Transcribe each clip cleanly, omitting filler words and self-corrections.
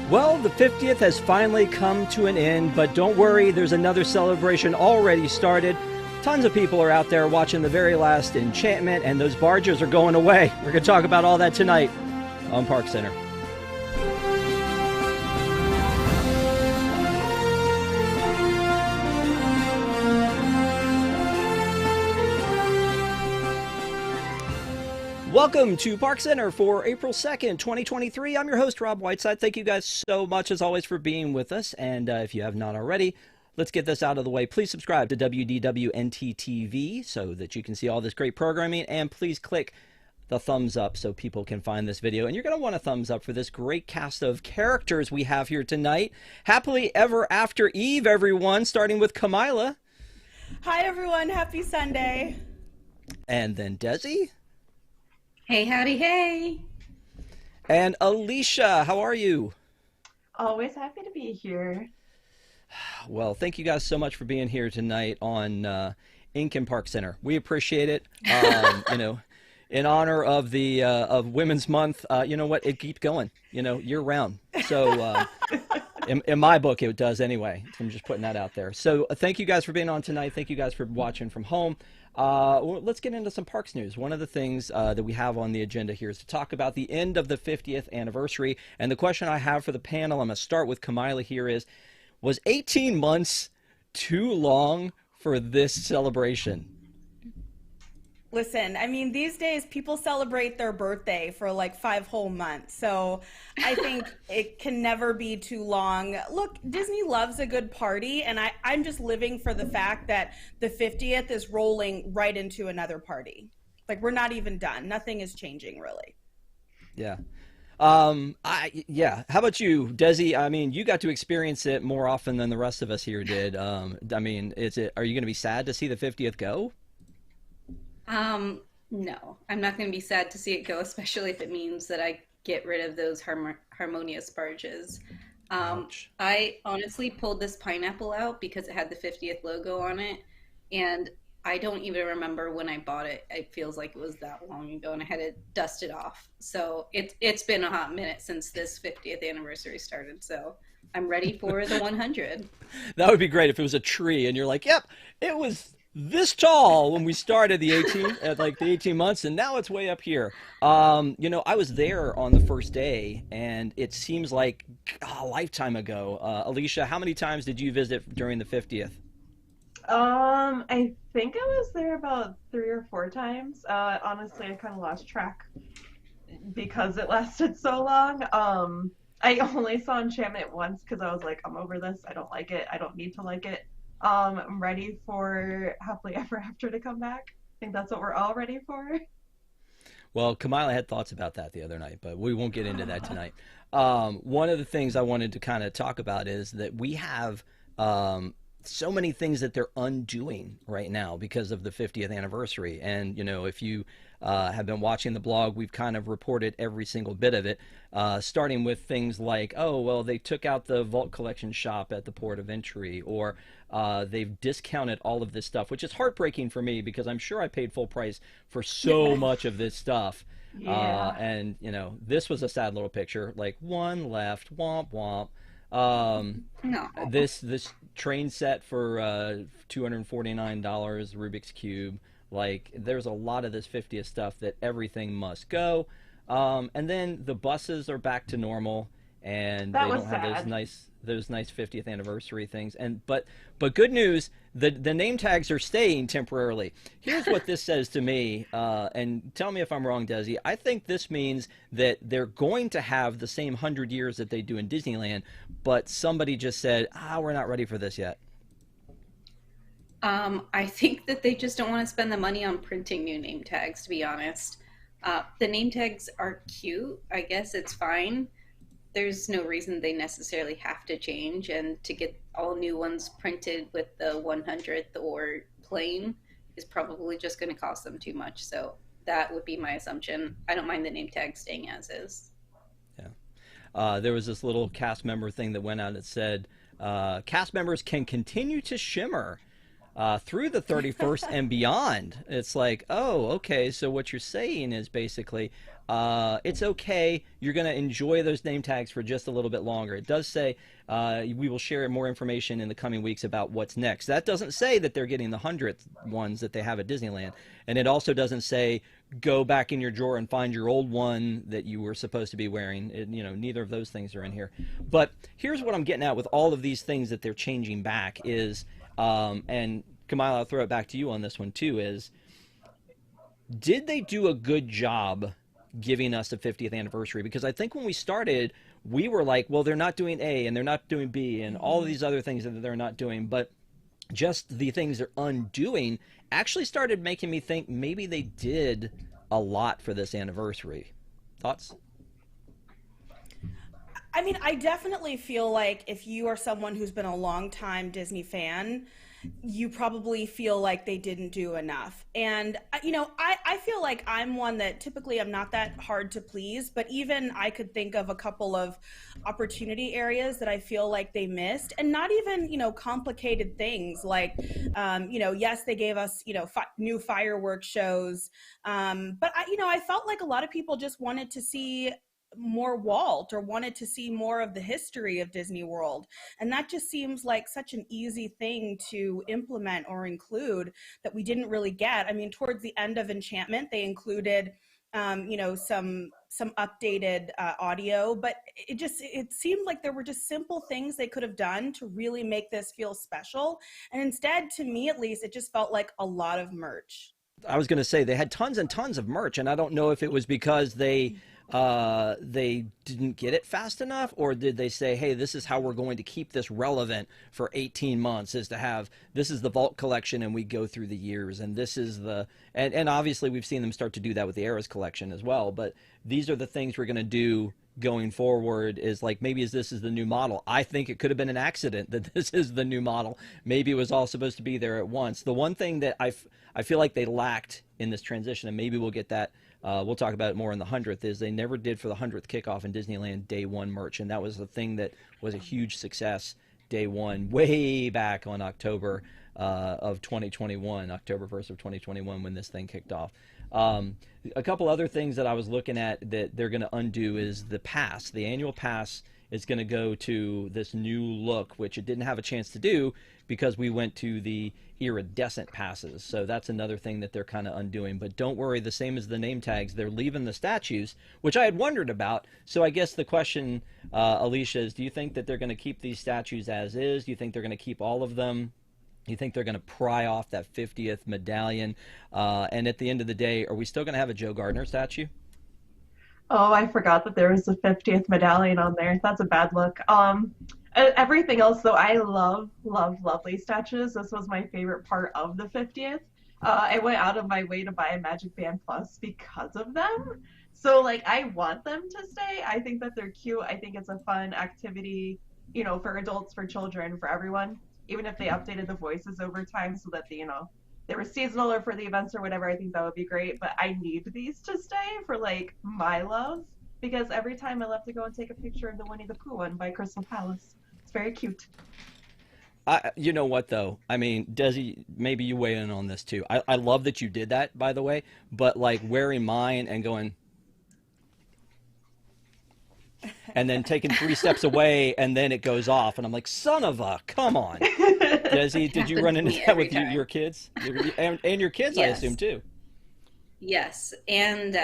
Well, the 50th has finally come to an end, but don't worry, there's another celebration already started. Tons of people are out there watching the very last Enchantment, and those barges are going away. We're going to talk about all that tonight on ParksCenter. Welcome to ParksCenter for April 2nd, 2023. I'm your host, Rob Whiteside. Thank you guys so much, as always, for being with us. And if you have not already, let's get this out of the way. Please subscribe to WDW NTTV so that you can see all this great programming. And please click the thumbs up so people can find this video. And you're going to want a thumbs up for this great cast of characters we have here tonight. Happily ever after Eve, everyone, starting with Kamila. Hi, everyone. Happy Sunday. And then Desi. Hey, howdy, hey. And Alicia, how are you? Always happy to be here. Well, thank you guys so much for being here tonight on Inc. and ParksCenter. We appreciate it. You know, in honor of the of Women's Month, you know what? It keeps going, you know, year round. So in my book, it does anyway. I'm just putting that out there. So thank you guys for being on tonight. Thank you guys for watching from home. Well, let's get into some parks news. One of the things that we have on the agenda here is to talk about the end of the 50th anniversary. And the question I have for the panel, I'm going to start with Kamila here, was 18 months too long for this celebration? Listen, I mean, these days people celebrate their birthday for like 5 whole months. So I think it can never be too long. Look, Disney loves a good party, and I'm just living for the fact that the 50th is rolling right into another party. Like, we're not even done. Nothing is changing, really. Yeah. Yeah. How about you, Desi? I mean, you got to experience it more often than the rest of us here did. I mean, are you going to be sad to see the 50th go? No, I'm not going to be sad to see it go, especially if it means that I get rid of those harmonious barges. I honestly pulled this pineapple out because it had the 50th logo on it, and I don't even remember when I bought it. It feels like it was that long ago, and I had to dust it off. So it's been a hot minute since this 50th anniversary started, so I'm ready for the 100. That would be great if it was a tree, and you're like, yep, it was this tall when we started the 18 months, and now it's way up here. You know, I was there on the first day, and it seems like a lifetime ago. Alicia, how many times did you visit during the 50th? I think I was there about 3 or 4 times. Honestly, I kind of lost track because it lasted so long. I only saw Enchantment once because I was like, I'm over this. I don't like it. I don't need to like it. I'm ready for Happily Ever After to come back. I think that's what we're all ready for. Well, Kamila had thoughts about that the other night, but we won't get into that tonight. One of the things I wanted to kind of talk about is that we have so many things that they're undoing right now because of the 50th anniversary. And, you know, if you have been watching the blog, we've kind of reported every single bit of it, starting with things like, oh, well, they took out the Vault Collection shop at the port of entry, or they've discounted all of this stuff, which is heartbreaking for me because I'm sure I paid full price for so much of this stuff. Yeah. And, you know, this was a sad little picture, like one left, womp womp. No. This train set for $249, Rubik's Cube. Like, there's a lot of this 50th stuff that everything must go. And then the buses are back to normal, and they don't have those nice 50th anniversary things. And but good news, the name tags are staying temporarily. Here's what this says to me, and tell me if I'm wrong, Desi. I think this means that they're going to have the same 100 years that they do in Disneyland, but somebody just said, we're not ready for this yet. I think that they just don't want to spend the money on printing new name tags, to be honest. The name tags are cute. I guess it's fine. There's no reason they necessarily have to change, and to get all new ones printed with the 100th or plain is probably just going to cost them too much. So that would be my assumption. I don't mind the name tag staying as is. Yeah. There was this little cast member thing that went out that said, cast members can continue to shimmer. through the 31st and beyond. It's like, oh, okay, so what you're saying is basically it's okay. You're going to enjoy those name tags for just a little bit longer. It does say we will share more information in the coming weeks about what's next. That doesn't say that they're getting the 100th ones that they have at Disneyland. And it also doesn't say go back in your drawer and find your old one that you were supposed to be wearing. Neither of those things are in here. But here's what I'm getting at with all of these things that they're changing back is, and Kamila, I'll throw it back to you on this one too, is did they do a good job giving us a 50th anniversary? Because I think when we started, we were like, well, they're not doing A and they're not doing B and all of these other things that they're not doing. But just the things they're undoing actually started making me think maybe they did a lot for this anniversary. Thoughts? I mean, I definitely feel like if you are someone who's been a long time Disney fan, you probably feel like they didn't do enough. And, I feel like I'm one that typically I'm not that hard to please, but even I could think of a couple of opportunity areas that I feel like they missed, and not even, complicated things like, yes, they gave us, new fireworks shows. But I felt like a lot of people just wanted to see more Walt or wanted to see more of the history of Disney World. And that just seems like such an easy thing to implement or include that we didn't really get. I mean, towards the end of Enchantment, they included, some updated audio, but it seemed like there were just simple things they could have done to really make this feel special. And instead, to me at least, it just felt like a lot of merch. I was going to say they had tons and tons of merch, and I don't know if it was because they didn't get it fast enough, or did they say, hey, this is how we're going to keep this relevant for 18 months, is to have, this is the vault collection and we go through the years, and this is the, and obviously we've seen them start to do that with the Eras collection as well, but these are the things we're going to do going forward, is like, maybe this is the new model. I think it could have been an accident that this is the new model. Maybe it was all supposed to be there at once. The one thing that I feel like they lacked in this transition, and maybe we'll get that, we'll talk about it more in the 100th, is they never did for the 100th kickoff in Disneyland day one merch. And that was the thing that was a huge success day one, way back on October of 2021, October 1st of 2021, when this thing kicked off. A couple other things that I was looking at that they're going to undo is the pass. The annual pass is going to go to this new look, which it didn't have a chance to do because we went to the iridescent passes. So that's another thing that they're kind of undoing. But don't worry, the same as the name tags, they're leaving the statues, which I had wondered about. So I guess the question, Alicia, is do you think that they're going to keep these statues as is? Do you think they're going to keep all of them? Do you think they're going to pry off that 50th medallion? And at the end of the day, are we still going to have a Joe Gardner statue? Oh, I forgot that there was a 50th medallion on there. That's a bad look. Everything else, though, I love these statues. This was my favorite part of the 50th. I went out of my way to buy a Magic Band Plus because of them. So, I want them to stay. I think that they're cute. I think it's a fun activity, for adults, for children, for everyone. Even if they updated the voices over time so that they were seasonal or for the events or whatever, I think that would be great. But I need these to stay for my love, because every time I love to go and take a picture of the Winnie the Pooh one by Crystal Palace. It's very cute. You know what, though? I mean, Desi, maybe you weigh in on this too. I love that you did that, by the way, but wearing mine and going, and then taking 3 steps away, and then it goes off, and I'm like, son of a, come on. Desi, did you run into that with your kids? And your kids, yes. I assume, too. Yes, and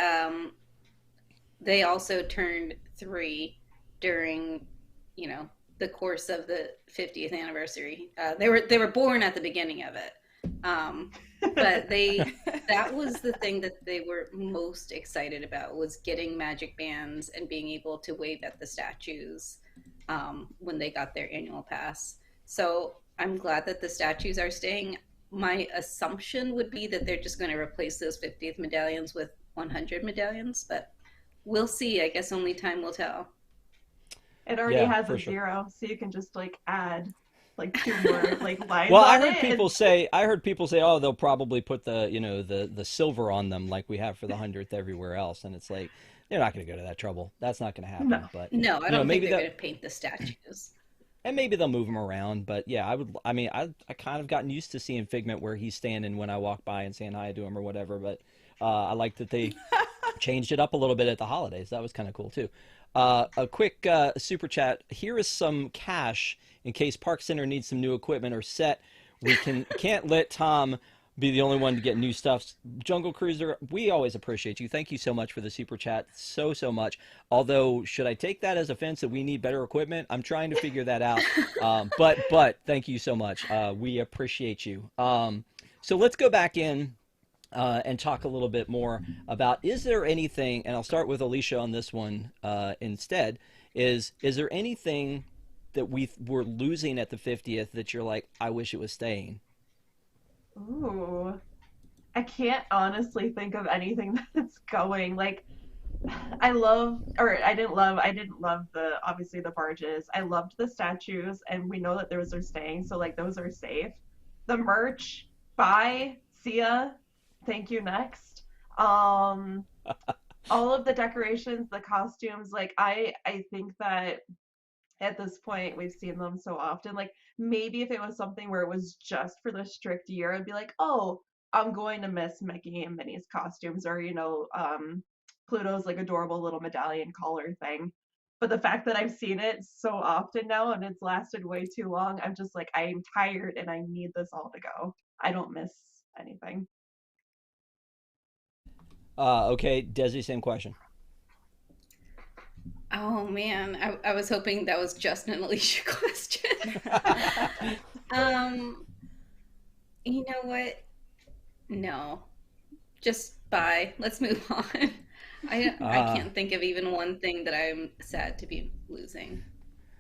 they also turned 3 during, the course of the 50th anniversary. They were born at the beginning of it. But that was the thing that they were most excited about, was getting magic bands and being able to wave at the statues when they got their annual pass. So I'm glad that the statues are staying. My assumption would be that they're just going to replace those 50th medallions with 100 medallions, but we'll see. I guess only time will tell. It already has a 0, so you can just add 2 more lines. Well, on I heard people say, oh, they'll probably put the silver on them like we have for the 100th everywhere else, and it's like they're not going to go to that trouble. That's not going to happen. No. But no, I don't think they're going to paint the statues. and maybe they'll move him around. But yeah, I mean, I kind of gotten used to seeing Figment where he's standing when I walk by and saying hi to him or whatever. But I like that they changed it up a little bit at the holidays. That was kind of cool too. A quick super chat. Here is some cash in case ParksCenter needs some new equipment or set. We can't let Tom be the only one to get new stuff. Jungle Cruiser, we always appreciate you. Thank you so much for the super chat. So much. Although, should I take that as offense that we need better equipment? I'm trying to figure that out. But thank you so much. We appreciate you. So let's go back in and talk a little bit more about, is there anything, and I'll start with Alicia on this one instead, is there anything that we're losing at the 50th that you're like, I wish it was staying? Ooh, I can't honestly think of anything that's going. Like, I didn't love obviously the barges. I loved the statues, and we know that those are staying, so like those are safe. The merch, bye, see ya, thank you, next. All of the decorations, the costumes, like I think that at this point we've seen them so often. Like maybe if it was something where it was just for the strict year, I'd be like, oh, I'm going to miss Mickey and Minnie's costumes, or Pluto's like adorable little medallion collar thing. But the fact that I've seen it so often now and it's lasted way too long, I'm just like, I'm tired and I need this all to go. I don't miss anything. Okay, Desi, same question. Oh man, I was hoping that was just an Alicia question. You know what? No, just bye. Let's move on. I can't think of even one thing that I'm sad to be losing.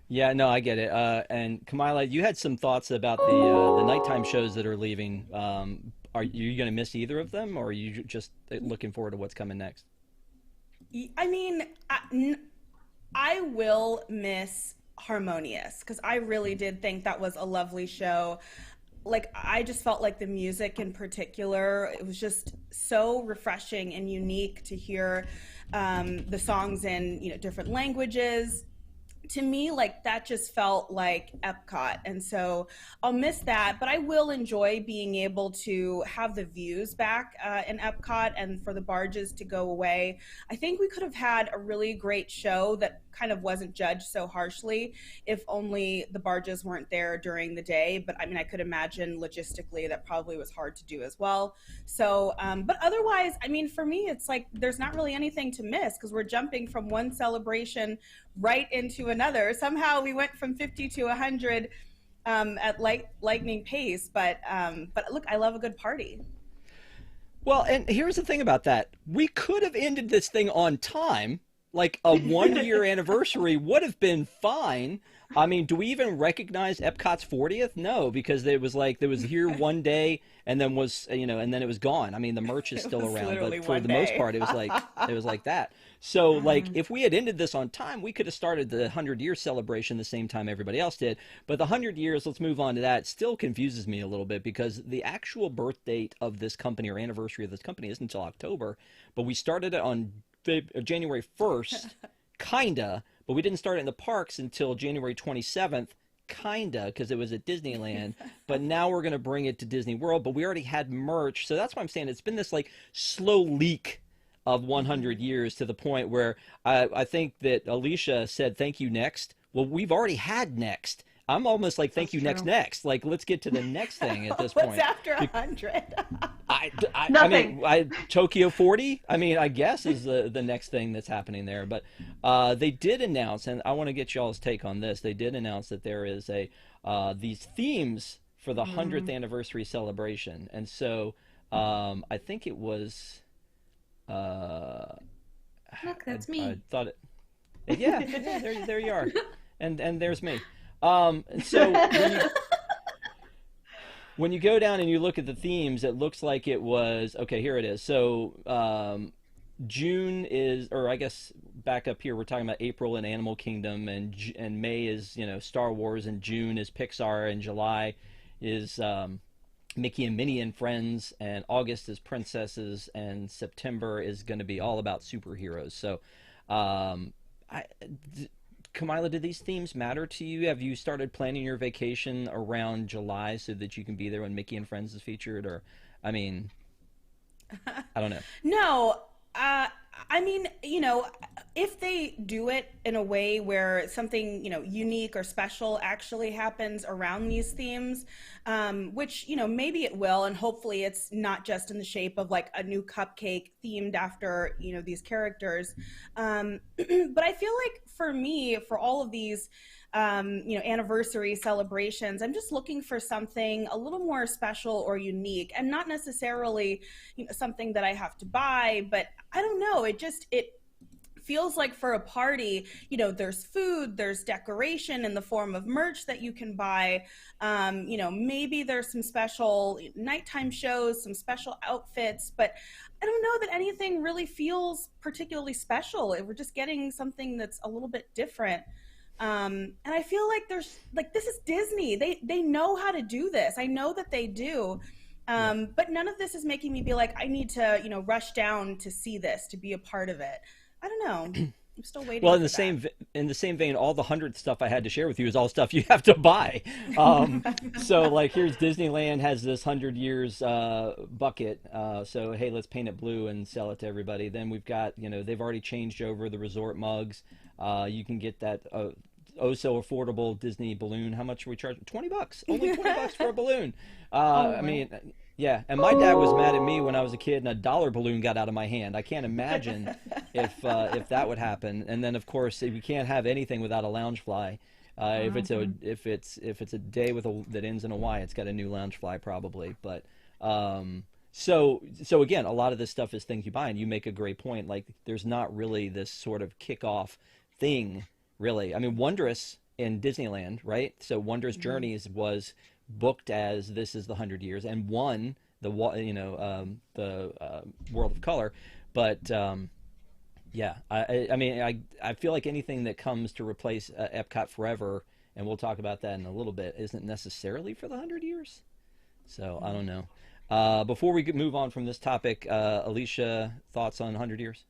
Yeah, no, I get it. And Kamila, you had some thoughts about the nighttime shows that are leaving. Are you going to miss either of them, or are you just looking forward to what's coming next? I mean, I will miss Harmonious because I really did think that was a lovely show. Like, I just felt like the music in particular, it was just so refreshing and unique to hear the songs in, different languages. To me, like, that just felt like Epcot. And so I'll miss that, but I will enjoy being able to have the views back in Epcot and for the barges to go away. I think we could have had a really great show that kind of wasn't judged so harshly if only the barges weren't there during the day. But I mean, I could imagine logistically that probably was hard to do as well. So, but otherwise, I mean, for me, it's like there's not really anything to miss because we're jumping from one celebration right into another. Somehow we went from 50 to 100 at lightning pace. But look, I love a good party. Well, and here's the thing about that. We could have ended this thing on time. Like a 1-year anniversary would have been fine. I mean, do we even recognize Epcot's 40th? No, because it was like there was here one day and then was and then it was gone. I mean, the merch is still around, but for the most part, it was like that. So like if we had ended this on time, we could have started the 100-year celebration the same time everybody else did. But the 100 years, let's move on to that, still confuses me a little bit because the actual birth date of this company or anniversary of this company isn't until October, but we started it on January 1st, kinda, but we didn't start it in the parks until January 27th, kinda, because it was at Disneyland. But now we're going to bring it to Disney World, but we already had merch. So that's why I'm saying it's been this like slow leak of 100 years to the point where I think that Alicia said, thank you, next. Well, we've already had next. I'm almost like, thank you, next. Like, let's get to the next thing at this point. What's after 100? Nothing. I mean, Tokyo 40, I mean, I guess is the next thing that's happening there. But they did announce, and I want to get y'all's take on this, they did announce that there is these themes for the 100th anniversary celebration. And so I think it was... Look, that's me. I thought it... Yeah, there you are. And there's me. So when you go down and you look at the themes, it looks like it was, okay, here it is. So June is, or I guess back up here, we're talking about April and Animal Kingdom, and May is, Star Wars, and June is Pixar, and July is Mickey and Minnie and Friends, and August is Princesses, and September is going to be all about superheroes. So Kamila, do these themes matter to you? Have you started planning your vacation around July so that you can be there when Mickey and Friends is featured? Or, I mean, I don't know. No, I mean, if they do it in a way where something, unique or special actually happens around these themes, which, maybe it will, and hopefully it's not just in the shape of like a new cupcake themed after, these characters. But I feel like for me, for all of these, anniversary celebrations, I'm just looking for something a little more special or unique, and not necessarily, something that I have to buy. But I don't know. It feels like for a party, there's food, there's decoration in the form of merch that you can buy. Maybe there's some special nighttime shows, some special outfits, but I don't know that anything really feels particularly special. We're just getting something that's a little bit different. And I feel like this is Disney. They know how to do this. I know that they do. But none of this is making me be like, I need to, rush down to see this, to be a part of it. I don't know. I'm still waiting. Well, for in the that. in the same vein, all the 100th stuff I had to share with you is all stuff you have to buy. So like here's Disneyland has this 100 years bucket. So hey, let's paint it blue and sell it to everybody. Then we've got they've already changed over the resort mugs. You can get that oh so affordable Disney balloon. How much are we charging? $20. Only $20 for a balloon. I mean, yeah. And my dad was mad at me when I was a kid and a dollar balloon got out of my hand. I can't imagine if that would happen. And then of course we can't have anything without a lounge fly. If it's a day with that ends in a Y, it's got a new lounge fly probably. But so again, a lot of this stuff is things you buy, and you make a great point. Like there's not really this sort of kickoff thing, really. I mean, Wondrous in Disneyland, right? So Wondrous Journeys was booked as this is the 100 years and won the World of Color, but yeah, I mean, I feel like anything that comes to replace Epcot Forever, and we'll talk about that in a little bit, isn't necessarily for the 100 years. So I don't know. Before we move on from this topic, Alicia, thoughts on 100 years?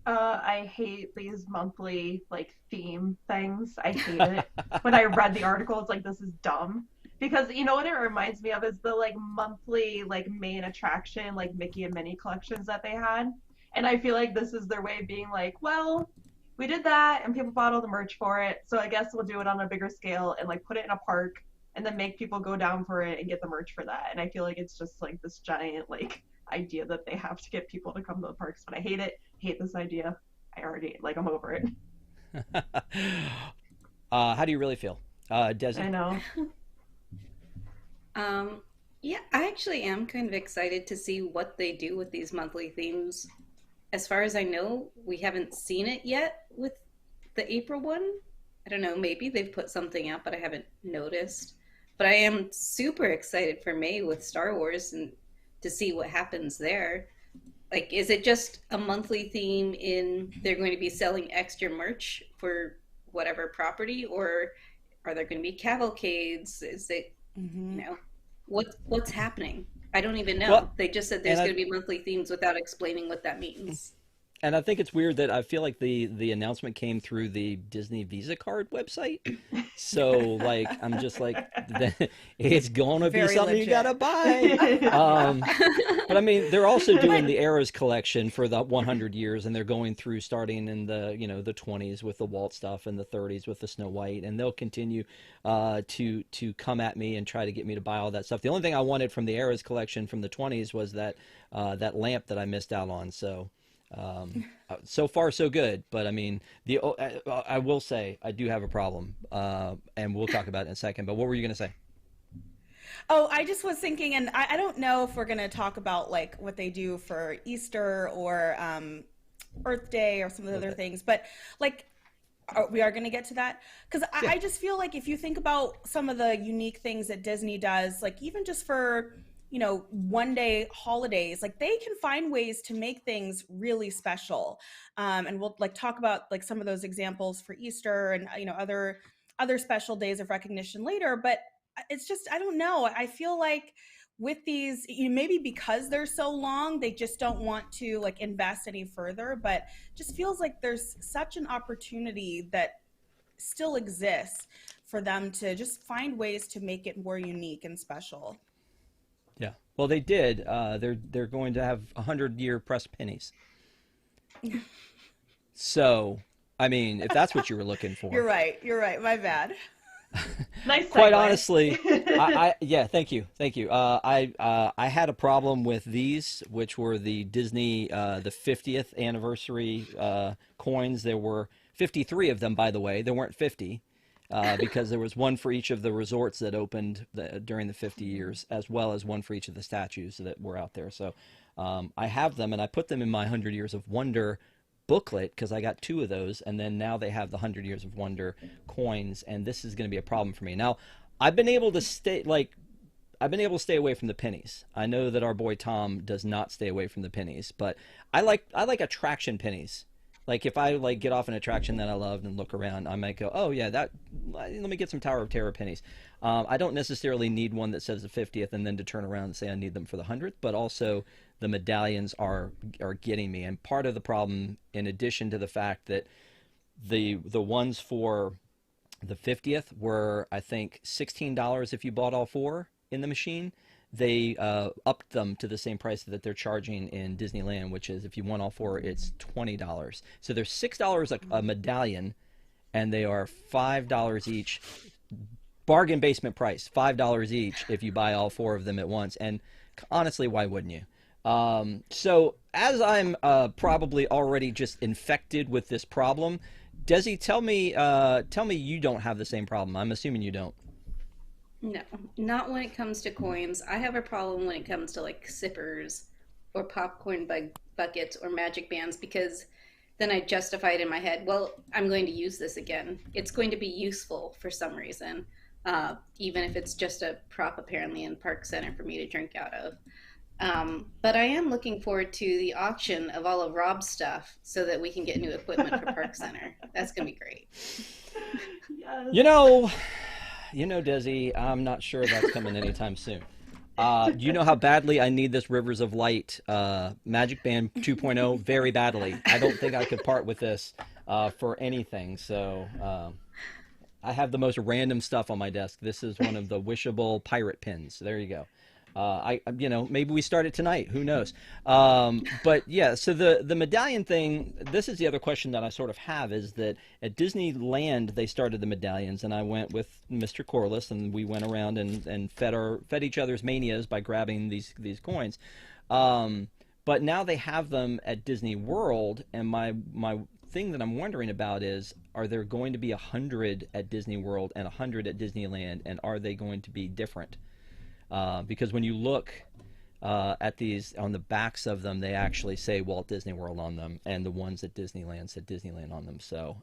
I hate these monthly like theme things. I hate it. When I read the article, it's like this is dumb. Because you know what it reminds me of is the like monthly like main attraction like Mickey and Minnie collections that they had. And I feel like this is their way of being like, well, we did that and people bought all the merch for it, so I guess we'll do it on a bigger scale and like put it in a park and then make people go down for it and get the merch for that. And I feel like it's just like this giant like idea that they have to get people to come to the parks. But I hate it. Hate this idea. I'm over it. How do you really feel, Desi? I know. Yeah, I actually am kind of excited to see what they do with these monthly themes. As far as I know, we haven't seen it yet with the April one. I don't know, maybe they've put something out, but I haven't noticed. But I am super excited for May with Star Wars and to see what happens there. Like, is it just a monthly theme in they're going to be selling extra merch for whatever property, or are there going to be cavalcades? Is it, what's happening? I don't even know. Well, they just said there's going to be monthly themes without explaining what that means. And I think it's weird that I feel like the announcement came through the Disney Visa card website. So like I'm just like it's gonna be Very something legit. you gotta buy. But I mean they're also doing the Eras collection for the 100 years, and they're going through starting in the the 20s with the Walt stuff and the 30s with the Snow White, and they'll continue to come at me and try to get me to buy all that stuff. The only thing I wanted from the Eras collection from the 20s was that lamp that I missed out on. So far so good, but I mean I will say I do have a problem, and we'll talk about it in a second. But what were you gonna say? Oh, I just was thinking, and I don't know if we're going to talk about like what they do for Easter or Earth Day or some of the other things, but like we are going to get to that because I just feel like if you think about some of the unique things that Disney does, like even just for one day holidays, like they can find ways to make things really special. And we'll like talk about like some of those examples for Easter and, other special days of recognition later. But it's just, I don't know. I feel like with these, maybe because they're so long, they just don't want to like invest any further, but just feels like there's such an opportunity that still exists for them to just find ways to make it more unique and special. Yeah. Well, they did. They're going to have 100-year pressed pennies. So, I mean, if that's what you were looking for. You're right. You're right. My bad. Nice Quite segue. honestly, yeah, thank you. I had a problem with these, which were the Disney the 50th anniversary coins. There were 53 of them, by the way. There weren't 50 because there was one for each of the resorts that opened during the 50 years, as well as one for each of the statues that were out there. So I have them, and I put them in my 100 Years of Wonder booklet because I got 2 of those, and then now they have the 100 Years of Wonder coins, and this is going to be a problem for me. Now, I've been able to stay away from the pennies. I know that our boy Tom does not stay away from the pennies, but I like attraction pennies. Like if I like get off an attraction that I loved and look around, I might go, oh yeah, let me get some Tower of Terror pennies. I don't necessarily need one that says the 50th and then to turn around and say I need them for the 100th, but also the medallions are getting me. And part of the problem, in addition to the fact that the ones for the 50th were, I think, $16 if you bought all 4 in the machine. They upped them to the same price that they're charging in Disneyland, which is if you want all 4, it's $20. So they're $6 a medallion, and they are $5 each. Bargain basement price, $5 each if you buy all 4 of them at once. And honestly, why wouldn't you? So as I'm probably already just infected with this problem, Desi, tell me you don't have the same problem. I'm assuming you don't. No, not when it comes to coins. I have a problem when it comes to like sippers or popcorn buckets or magic bands, because then I justify it in my head. Well, I'm going to use this again. It's going to be useful for some reason, even if it's just a prop apparently in ParksCenter for me to drink out of. But I am looking forward to the auction of all of Rob's stuff so that we can get new equipment for ParksCenter. That's going to be great. Yes. You know, Desi, I'm not sure that's coming anytime soon. Do you know how badly I need this Rivers of Light Magic Band 2.0? Very badly. I don't think I could part with this for anything. So I have the most random stuff on my desk. This is one of the wishable pirate pins. There you go. Maybe we start it tonight. Who knows? But yeah, so the medallion thing, this is the other question that I sort of have, is that at Disneyland, they started the medallions, and I went with Mr. Corliss, and we went around and fed each other's manias by grabbing these coins. But now they have them at Disney World, and my thing that I'm wondering about is, are there going to be 100 at Disney World and 100 at Disneyland, and are they going to be different? Because when you look at these, on the backs of them, they actually say Walt Disney World on them, and the ones at Disneyland said Disneyland on them. So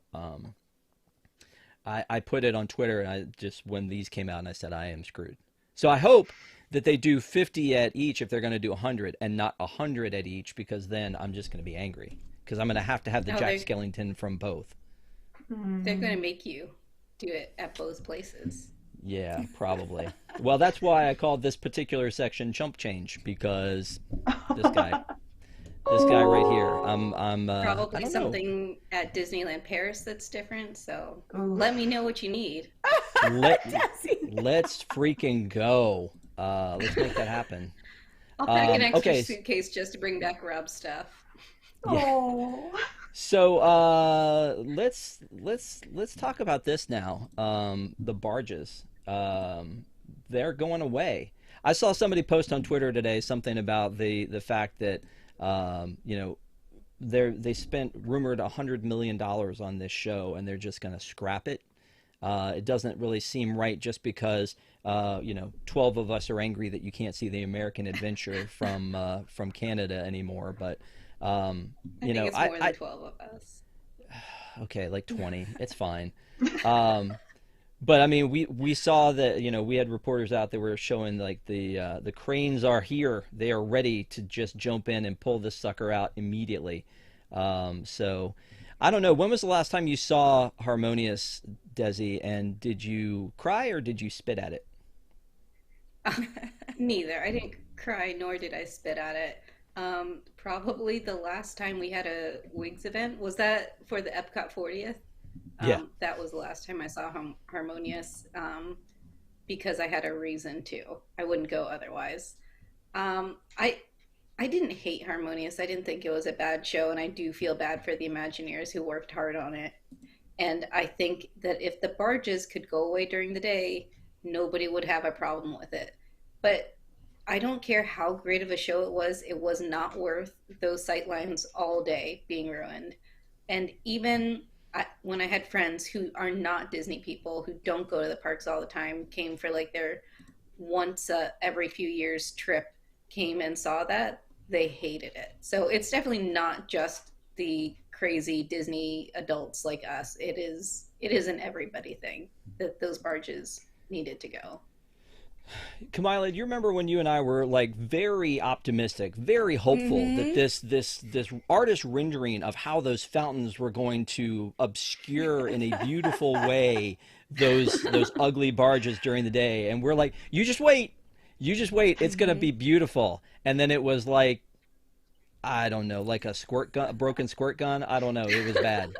I put it on Twitter, and when these came out, and I said I am screwed. So I hope that they do 50 at each if they're going to do 100, and not 100 at each, because then I'm just going to be angry, because I'm going to have the Jack Skellington from both. They're going to make you do it at both places. Yeah, probably. Well, that's why I called this particular section Chump Change, because this guy right here, I'm probably something at Disneyland Paris that's different. So let me know what you need. Let's freaking go. Let's make that happen. I'll pack an extra suitcase just to bring back Rob's stuff. Yeah. Oh. So let's talk about this now. The barges, they're going away. I saw somebody post on Twitter today something about the fact that they spent rumored $100 million on this show, and they're just going to scrap it. It doesn't really seem right, just because 12 of us are angry that you can't see the American Adventure from Canada anymore, but. I think it's more than 12 of us. Okay, like 20. It's fine. But I mean, we saw that, we had reporters out that were showing like the cranes are here. They are ready to just jump in and pull this sucker out immediately. So I don't know. When was the last time you saw Harmonious, Desi, and did you cry or did you spit at it? Neither. I didn't cry, nor did I spit at it. Probably the last time we had a Wigs event was that for the Epcot 40th. Yeah. That was the last time I saw Harmonious, because I had a reason to. I wouldn't go otherwise. I didn't hate Harmonious. I didn't think it was a bad show, and I do feel bad for the Imagineers who worked hard on it. And I think that if the barges could go away during the day, nobody would have a problem with it. But I don't care how great of a show it was not worth those sightlines all day being ruined. And even when I had friends who are not Disney people, who don't go to the parks all the time, came for like their once every few years trip, came and saw that, they hated it. So it's definitely not just the crazy Disney adults like us. It is an everybody thing that those barges needed to go. Kamila, do you remember when you and I were like very optimistic, very hopeful that this artist rendering of how those fountains were going to obscure in a beautiful way those ugly barges during the day, and we're like, you just wait, it's going to be beautiful. And then it was like, I don't know, like a squirt gun, a broken squirt gun. I don't know. It was bad.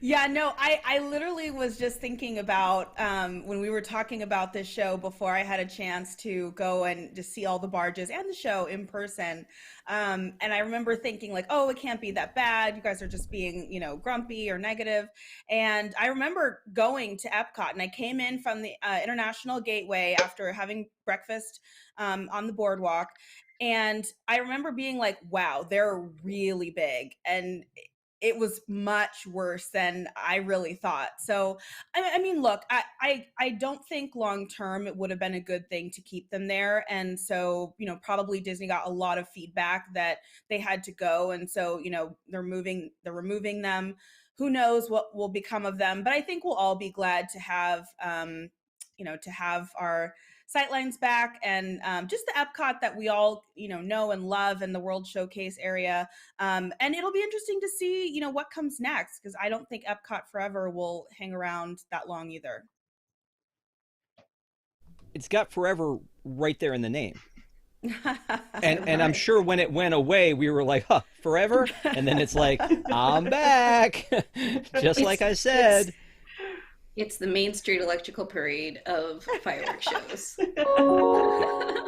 Yeah, no, I literally was just thinking about when we were talking about this show before I had a chance to go and just see all the barges and the show in person. And I remember thinking like, oh, it can't be that bad. You guys are just being, grumpy or negative. And I remember going to Epcot, and I came in from the International Gateway after having breakfast on the boardwalk. And I remember being like, wow, they're really big. And it was much worse than I really thought. So, I mean, look, I don't think long term it would have been a good thing to keep them there. And so, probably Disney got a lot of feedback that they had to go. And so, they're removing them. Who knows what will become of them? But I think we'll all be glad to have, to have our sightlines back, and just the Epcot that we all know and love, and the World Showcase area, and it'll be interesting to see what comes next, because I don't think Epcot Forever will hang around that long either. It's got forever right there in the name. And Right. I'm sure when it went away, we were like, huh, forever? And then it's like, I'm back. Just like I said. It's the Main Street Electrical Parade of fireworks shows.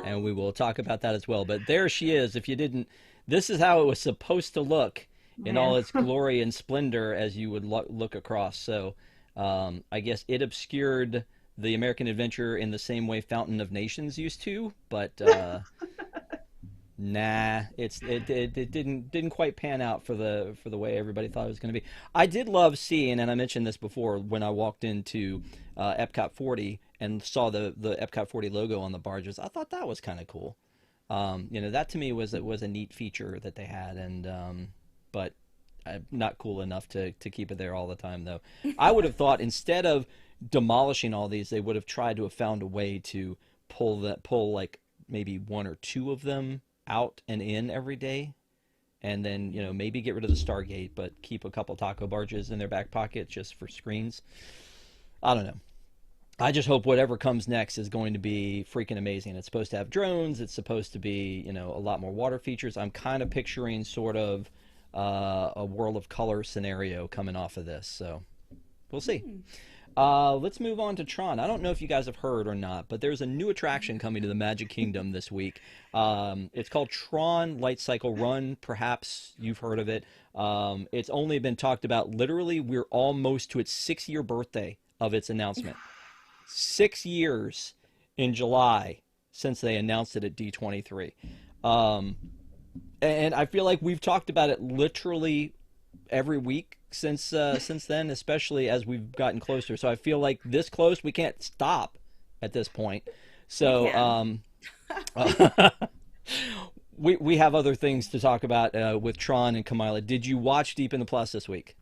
And we will talk about that as well. But there she is. If you didn't, this is how it was supposed to look in all its glory and splendor as you would look across. So I guess it obscured the American Adventure in the same way Fountain of Nations used to, but nah, it didn't quite pan out for the way everybody thought it was going to be. I did love seeing, and I mentioned this before, when I walked into Epcot 40 and saw the Epcot 40 logo on the barges. I thought that was kind of cool. That to me was a neat feature that they had, and but not cool enough to keep it there all the time though. I would have thought instead of demolishing all these, they would have tried to have found a way to pull like maybe one or two of them out and in every day, and then maybe get rid of the Stargate, but keep a couple taco barges in their back pocket just for screens. I don't know. I just hope whatever comes next is going to be freaking amazing. It's supposed to have drones. It's supposed to be a lot more water features. I'm kind of picturing sort of a World of Color scenario coming off of this, so we'll see. Let's move on to Tron. I don't know if you guys have heard or not, but there's a new attraction coming to the Magic Kingdom this week. It's called Tron Light Cycle Run. Perhaps you've heard of it. It's only been talked about. Literally, we're almost to its 6-year birthday of its announcement. 6 years in July since they announced it at D23. And I feel like we've talked about it literally every week since then, especially as we've gotten closer. So I feel like this close, we can't stop at this point. So we have other things to talk about with Tron and Kamila. Did you watch Deep in the Plus this week?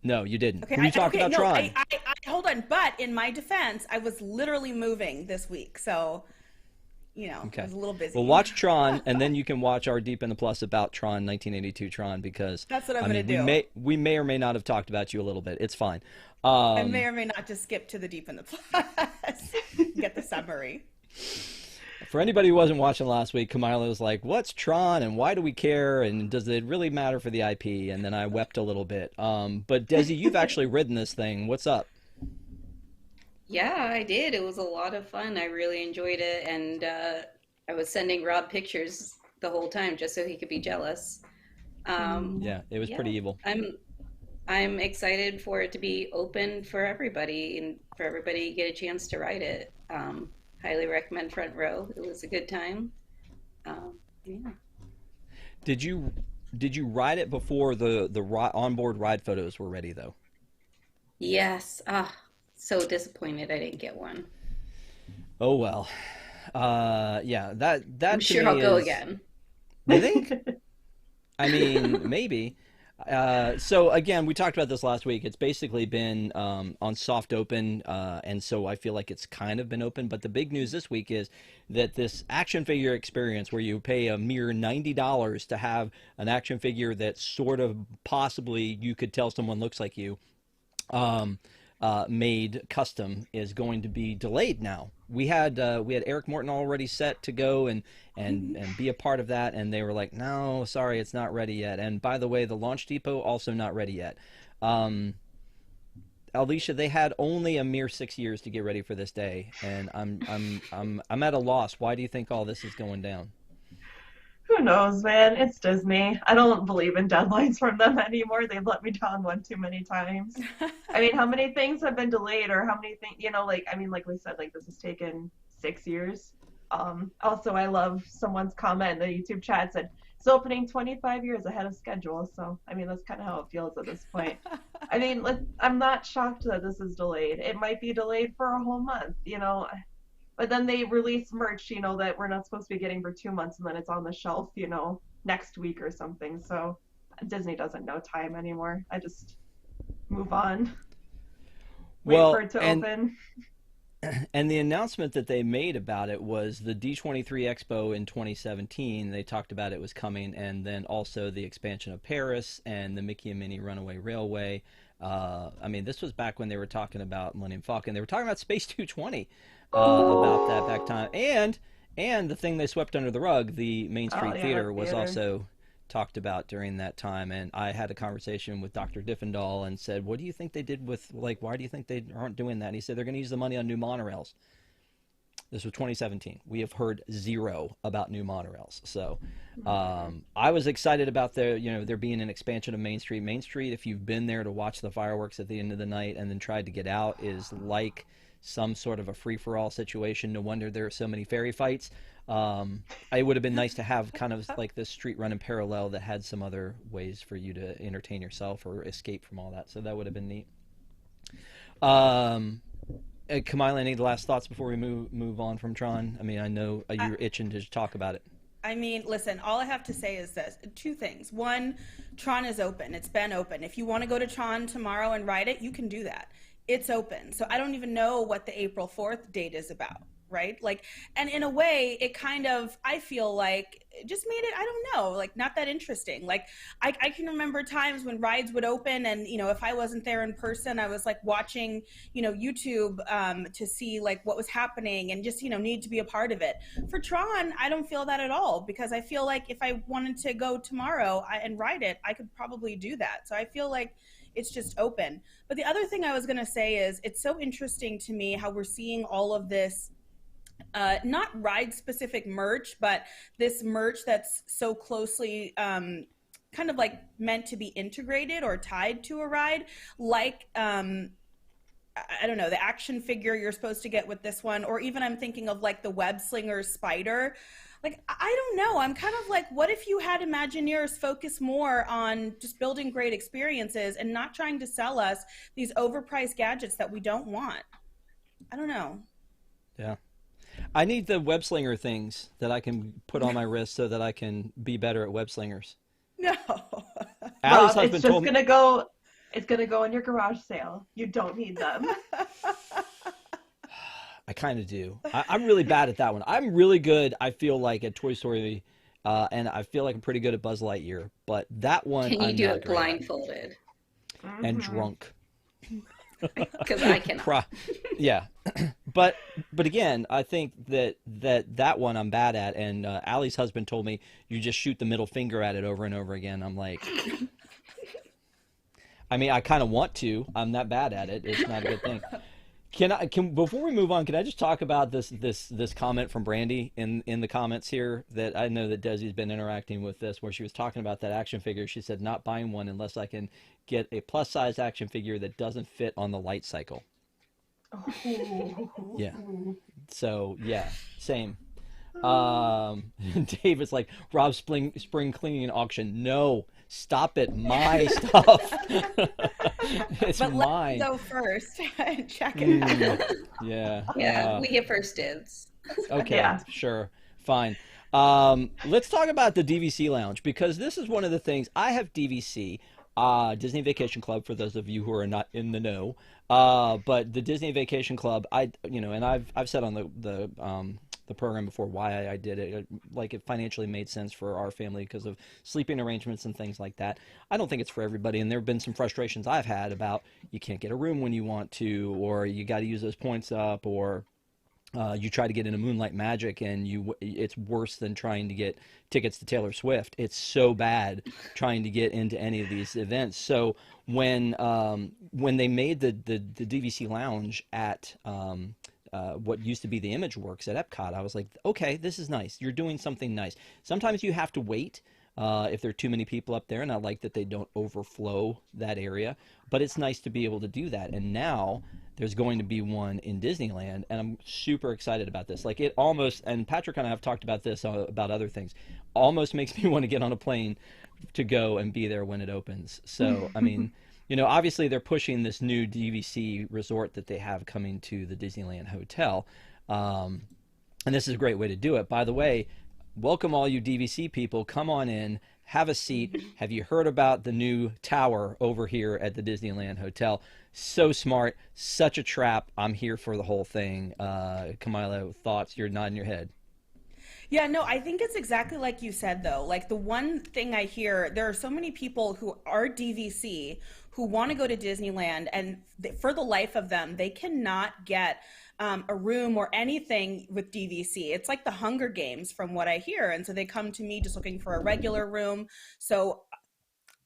No, you didn't. Okay, Can you talk about Tron? I hold on. But in my defense, I was literally moving this week, so Okay. I was a little busy. Well, watch Tron, and then you can watch our Deep in the Plus about Tron, 1982 Tron, because that's what I'm going to do. We may or may not have talked about you a little bit. It's fine. I may or may not just skip to the Deep in the Plus. Get the summary. For anybody who wasn't watching last week, Kamila was like, "What's Tron and why do we care and does it really matter for the IP?" And then I wept a little bit. But Desi, you've actually ridden this thing. What's up? Yeah, I did. It was a lot of fun. I really enjoyed it, and I was sending Rob pictures the whole time just so he could be jealous. Yeah, it was pretty evil. I'm excited for it to be open for everybody and for everybody to get a chance to ride it. Highly recommend front row. It was a good time. Yeah. Did you ride it before the onboard ride photos were ready though? Yes. So disappointed I didn't get one. Oh well. Yeah, that I'm to sure me I'll go is- again. You think? I mean, maybe. So again, we talked about this last week. It's basically been on soft open, and so I feel like it's kind of been open. But the big news this week is that this action figure experience, where you pay a mere $90 to have an action figure that sort of possibly you could tell someone looks like you, made custom, is going to be delayed now. We had Eric Morton already set to go and be a part of that, and they were like, no, sorry, it's not ready yet. And by the way, the launch depot also not ready yet. Alicia, they had only a mere 6 years to get ready for this day, and I'm at a loss. Why do you think all this is going down? Who knows, man? It's Disney. I don't believe in deadlines from them anymore. They've let me down one too many times. I mean, how many things have been delayed, or how many things, like we said, like this has taken 6 years. Also, I love someone's comment in the YouTube chat said, it's opening 25 years ahead of schedule. So, I mean, that's kind of how it feels at this point. I mean, I'm not shocked that this is delayed. It might be delayed for a whole month, But then they release merch, that we're not supposed to be getting for 2 months, and then it's on the shelf, next week or something. So Disney doesn't know time anymore. I just move on. Wait for it to open. And the announcement that they made about it was the D23 Expo in 2017. They talked about it was coming, and then also the expansion of Paris and the Mickey and Minnie Runaway Railway. I mean, this was back when they were talking about Millennium Falcon. They were talking about Space 220 about that back time. And the thing they swept under the rug, the Main Street Theater, was also talked about during that time. And I had a conversation with Dr. Diffendahl and said, what do you think they did with, why do you think they aren't doing that? And he said, they're going to use the money on new monorails. This was 2017. We have heard zero about new monorails. So I was excited about there being an expansion of Main Street. Main Street, if you've been there to watch the fireworks at the end of the night and then tried to get out, is like some sort of a free-for-all situation. No wonder there are so many fairy fights. It would have been nice to have kind of like this street run in parallel that had some other ways for you to entertain yourself or escape from all that. So that would have been neat. Kamila, any last thoughts before we move on from Tron? I mean, I know you're itching to talk about it. I mean, listen, all I have to say is this. 2 things. One, Tron is open. It's been open. If you want to go to Tron tomorrow and ride it, you can do that. It's open. So I don't even know what the April 4th date is about, right? And in a way, it kind of, I feel like, it just made it, I don't know, not that interesting. I can remember times when rides would open and, if I wasn't there in person, I was watching, YouTube to see what was happening and just, need to be a part of it. For Tron, I don't feel that at all, because I feel like if I wanted to go tomorrow and ride it, I could probably do that. So I feel like it's just open. But the other thing I was going to say is it's so interesting to me how we're seeing all of this not ride specific merch, but this merch that's so closely kind of meant to be integrated or tied to a ride, I don't know, the action figure you're supposed to get with this one, or even I'm thinking of the web slinger spider. I don't know. I'm kind of what if you had Imagineers focus more on just building great experiences and not trying to sell us these overpriced gadgets that we don't want? I don't know. Yeah. I need the web slinger things that I can put on my wrist so that I can be better at web slingers. No. Allie's Rob, husband it's told just me. it's gonna go in your garage sale. You don't need them. I kind of do. I'm really bad at that one. I'm really good, I feel like, at Toy Story, and I feel like I'm pretty good at Buzz Lightyear. But that one, Can you I'm do not it great at. blindfolded? And drunk. because I cannot. Yeah, but again, I think that one I'm bad at, and Allie's husband told me you just shoot the middle finger at it over and over again. I'm like, I mean, I kind of want to. I'm that bad at it. It's not a good thing. Can before we move on, can I just talk about this comment from Brandy in the comments here, that I know that Desi's been interacting with this, where she was talking about that action figure. She said, not buying one unless I can get a plus size action figure that doesn't fit on the light cycle. Yeah. So yeah, same. David's like, Rob spring cleaning auction. No, stop it. My stuff. It's but mine. Let's go first and check it out. Yeah. Yeah, we get first dibs. Okay, Yeah. sure. Fine. Let's talk about the DVC Lounge, because this is one of the things. I have DVC, Disney Vacation Club, for those of you who are not in the know. But the Disney Vacation Club, and I've said on the program before why I did it. Like, it financially made sense for our family because of sleeping arrangements and things like that. I don't think it's for everybody, and there have been some frustrations I've had about you can't get a room when you want to, or you got to use those points up, or you try to get into Moonlight Magic and it's worse than trying to get tickets to Taylor Swift. It's so bad trying to get into any of these events. So when they made the DVC Lounge at what used to be the Image Works at Epcot, I was like, okay, this is nice. You're doing something nice. Sometimes you have to wait if there are too many people up there, and I like that they don't overflow that area, but it's nice to be able to do that. And now there's going to be one in Disneyland, and I'm super excited about this. Like, it almost, and Patrick and I have talked about this, about other things, almost makes me want to get on a plane to go and be there when it opens. So, I mean, obviously they're pushing this new DVC resort that they have coming to the Disneyland Hotel. And this is a great way to do it. By the way, welcome all you DVC people. Come on in, have a seat. Have you heard about the new tower over here at the Disneyland Hotel? So smart, such a trap. I'm here for the whole thing. Camila, thoughts? You're nodding your head. Yeah, no, I think it's exactly like you said, though. Like, the one thing I hear, there are so many people who are DVC who want to go to Disneyland, and for the life of them, they cannot get a room or anything with DVC. It's like the Hunger Games from what I hear. And so they come to me just looking for a regular room. So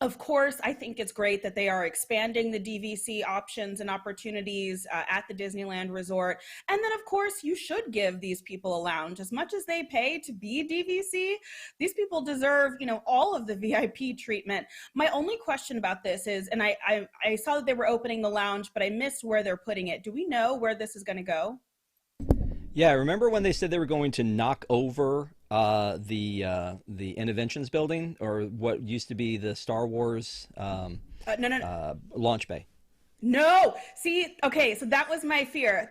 of course, I think it's great that they are expanding the DVC options and opportunities at the Disneyland Resort. And then, of course, you should give these people a lounge. As much as they pay to be DVC, these people deserve, all of the VIP treatment. My only question about this is, and I saw that they were opening the lounge, but I missed where they're putting it. Do we know where this is going to go? Yeah, remember when they said they were going to knock over the Interventions building, or what used to be the Star Wars launch bay? No. See, okay, so that was my fear.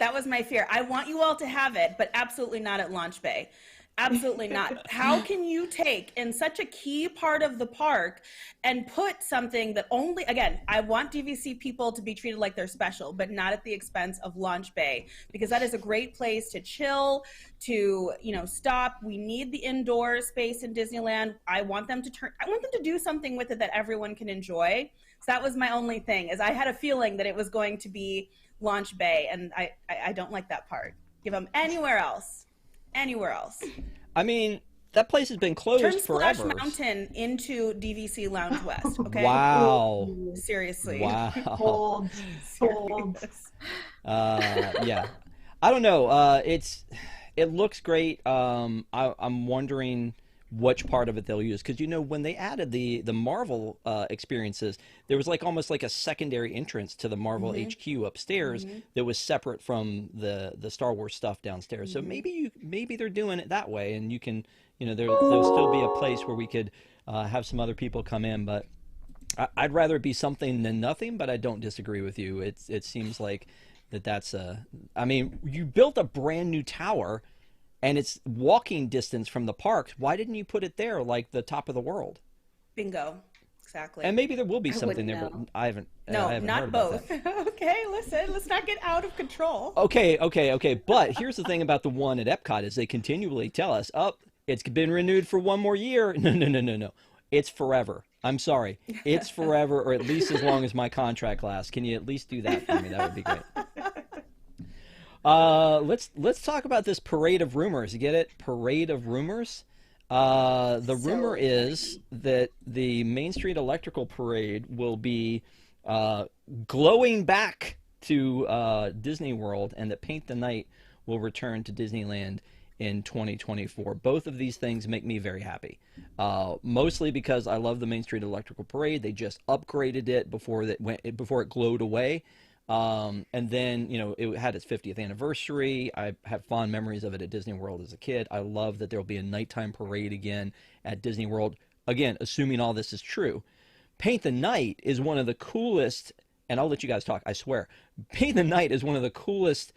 I want you all to have it, but absolutely not at Launch Bay. Absolutely not. How can you take in such a key part of the park and put something that only, again, I want DVC people to be treated like they're special, but not at the expense of Launch Bay, because that is a great place to chill, to, stop. We need the indoor space in Disneyland. I want them to do something with it that everyone can enjoy. So that was my only thing, is I had a feeling that it was going to be Launch Bay, and I don't like that part. Give them anywhere else. Anywhere else. I mean, that place has been closed Turn forever. Splash Mountain into DVC Lounge West, okay? Wow. Seriously. Wow. Sold. Yeah. I don't know. It looks great. I'm wondering which part of it they'll use, because when they added the Marvel experiences, there was almost like a secondary entrance to the Marvel HQ upstairs that was separate from the Star Wars stuff downstairs. So maybe they're doing it that way, and you can there'll still be a place where we could have some other people come in. But I'd rather it be something than nothing. But I don't disagree with you. It seems like that's I mean, you built a brand new tower, and it's walking distance from the parks. Why didn't you put it there, like the top of the world? Bingo. Exactly. And maybe there will be something there, but I haven't not heard both. about that. Okay, listen, let's not get out of control. Okay. But here's the thing about the one at Epcot is they continually tell us, it's been renewed for one more year. No. It's forever. I'm sorry. It's forever, or at least as long as my contract lasts. Can you at least do that for me? That would be great. Let's talk about this parade of rumors. You get it? Parade of rumors. The rumor is that the Main Street Electrical Parade will be glowing back to Disney World, and that Paint the Night will return to Disneyland in 2024. Both of these things make me very happy. Mostly because I love the Main Street Electrical Parade. They just upgraded it before it glowed away. And then, you know, it had its 50th anniversary. I have fond memories of it at Disney World as a kid. I love that there will be a nighttime parade again at Disney World. Again, assuming all this is true. Paint the Night is one of the coolest, and I'll let you guys talk, I swear. Paint the Night is one of the coolest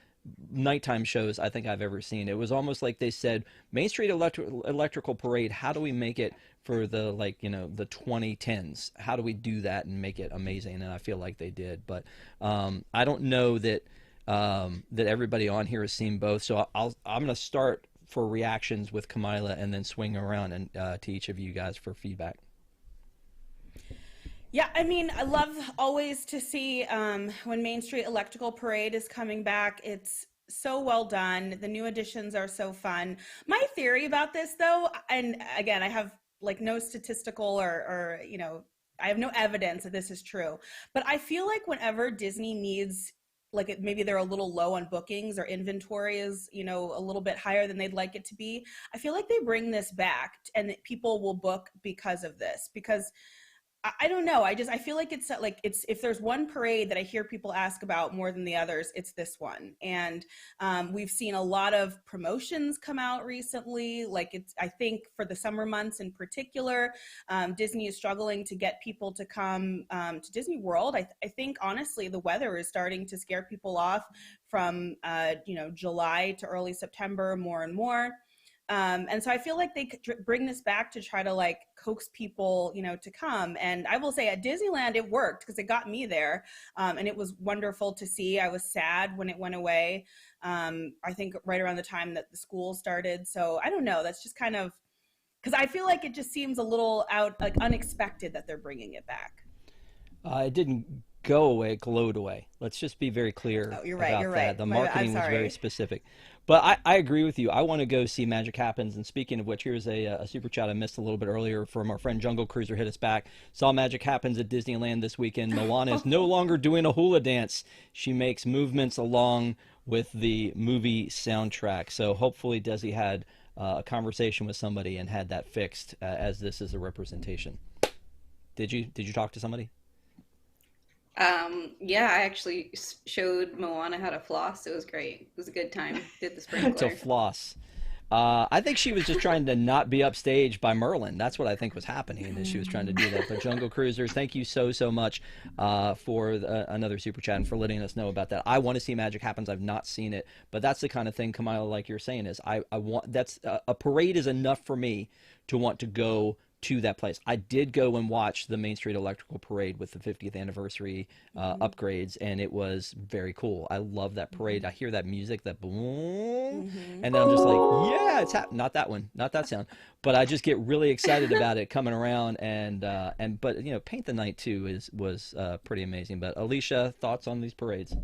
nighttime shows I think I've ever seen. It was almost like they said, Main Street Electrical Parade, how do we make it for the, like, you know, the 2010s? How do we do that and make it amazing? And I feel like they did. But I don't know that that everybody on here has seen both. So I'm going to start for reactions with Kamila and then swing around and to each of you guys for feedback. Yeah, I mean, I love always to see when Main Street Electrical Parade is coming back. It's so well done. The new additions are so fun. My theory about this, though, and again, I have like no statistical or you know, I have no evidence that this is true, but I feel like whenever Disney needs, like, maybe they're a little low on bookings or inventory is, you know, a little bit higher than they'd like it to be, I feel like they bring this back and that people will book because of this. Because I don't know. I feel like it's if there's one parade that I hear people ask about more than the others, it's this one. And we've seen a lot of promotions come out recently. Like, I think for the summer months in particular, Disney is struggling to get people to come to Disney World. I think honestly, the weather is starting to scare people off from you know, July to early September more and more. And so I feel like they could bring this back to try to like coax people, you know, to come. And I will say at Disneyland, it worked because it got me there. And it was wonderful to see. I was sad when it went away. I think right around the time that the school started. So I don't know. That's just kind of, because I feel like it just seems a little like unexpected that they're bringing it back. It didn't go away, it glowed away. Let's just be very clear you're right, about you're that. right. The marketing was very specific. But I agree with you. I want to go see Magic Happens. And speaking of which, here's a super chat I missed a little bit earlier from our friend Jungle Cruiser. Hit us back. Saw Magic Happens at Disneyland this weekend. Moana is no longer doing a hula dance. She makes movements along with the movie soundtrack. So hopefully Desi had a conversation with somebody and had that fixed, as this is a representation. Did you talk to somebody? Yeah, I actually showed Moana how to floss. It was great. It was a good time. Did the sprinkler. To floss. I think she was just trying to not be upstaged by Merlin. That's what I think was happening, and she was trying to do that. But Jungle Cruiser, thank you so much for another super chat and for letting us know about that. I want to see Magic Happens. I've not seen it, but that's the kind of thing, Kamila, like you're saying, is I want. That's a parade is enough for me to want to go to that place. I did go and watch the Main Street Electrical Parade with the 50th anniversary upgrades, and it was very cool. I love that parade. I hear that music, that boom, and then I'm just like, yeah, it's not that one, not that sound, but I just get really excited about it coming around, and but you know, Paint the Night too was pretty amazing. But Alicia, thoughts on these parades?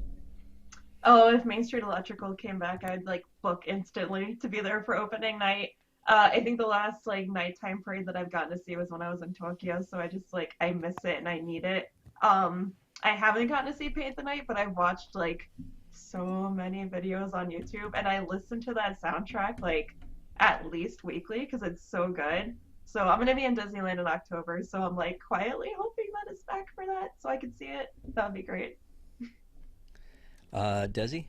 Oh, if Main Street Electrical came back, I'd like book instantly to be there for opening night. I think the last like nighttime parade that I've gotten to see was when I was in Tokyo, so I just like I miss it and I need it. I haven't gotten to see Paint the Night, but I've watched like so many videos on YouTube, and I listen to that soundtrack like at least weekly because it's so good. So I'm gonna be in Disneyland in October, so I'm like quietly hoping that it's back for that, so I can see it. That would be great. Desi?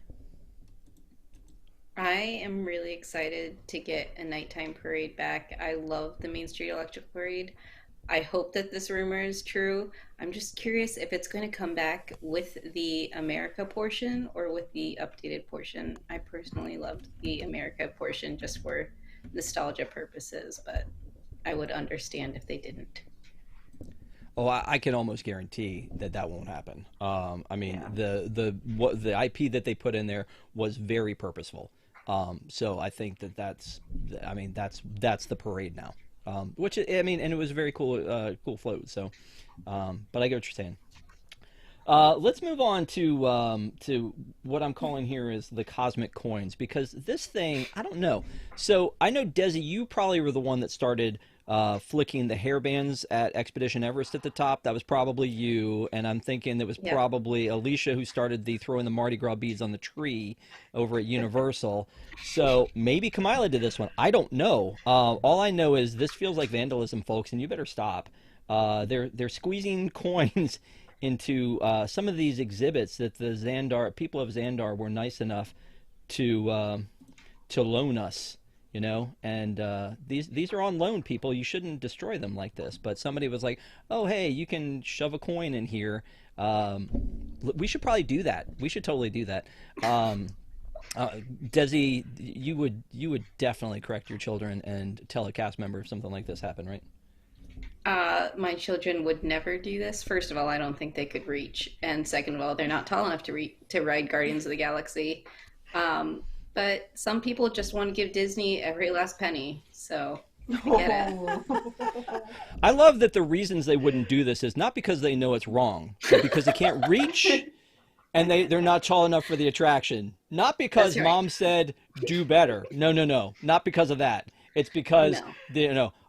I am really excited to get a nighttime parade back. I love the Main Street Electric Parade. I hope that this rumor is true. I'm just curious if it's going to come back with the America portion or with the updated portion. I personally loved the America portion just for nostalgia purposes, but I would understand if they didn't. Oh, I can almost guarantee that won't happen. I mean, the IP that they put in there was very purposeful. So I think that's the parade now. Which I mean, and it was a very cool, cool float. So, but I get what you're saying. Let's move on to what I'm calling here is the cosmic coins, because this thing, I don't know. So I know, Desi, you probably were the one that started flicking the hairbands at Expedition Everest at the top. That was probably you, and I'm thinking that was probably Alicia who started the throwing the Mardi Gras beads on the tree over at Universal. So maybe Kamila did this one. I don't know. All I know is this feels like vandalism, folks, and you better stop. They're squeezing coins into some of these exhibits that the people of Xandar were nice enough to loan us, you know, and these are on loan, people. You shouldn't destroy them like this. But somebody was like, oh, hey, you can shove a coin in here. We should probably do that. We should totally do that. Desi, you would definitely correct your children and tell a cast member if something like this happened, right? My children would never do this. First of all, I don't think they could reach, and second of all, they're not tall enough to ride Guardians of the Galaxy. But some people just want to give Disney every last penny, so I get it. I love that the reasons they wouldn't do this is not because they know it's wrong, but because they can't reach, and they're not tall enough for the attraction. Not because Mom said do better. No, not because of that. It's because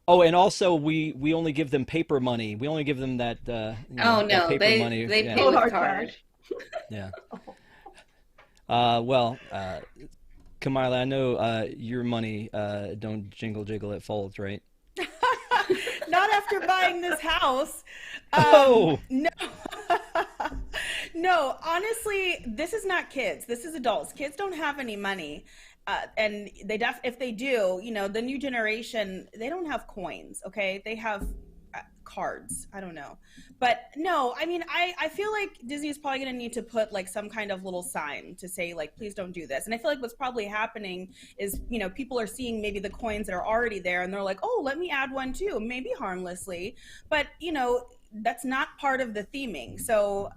Oh, and also we only give them paper money. We only give them that. That paper money. They pay with card. Yeah. Well, Kamila, I know your money don't jingle jiggle, it folds, right? Not after buying this house. Oh. No. No, honestly, this is not kids. This is adults. Kids don't have any money. And if they do, you know, the new generation, they don't have coins, okay? They have cards. I don't know. But no, I mean, I feel like Disney is probably going to need to put like some kind of little sign to say like, please don't do this. And I feel like what's probably happening is, you know, people are seeing maybe the coins that are already there and they're like, oh, let me add one too, maybe harmlessly. But, you know, that's not part of the theming. So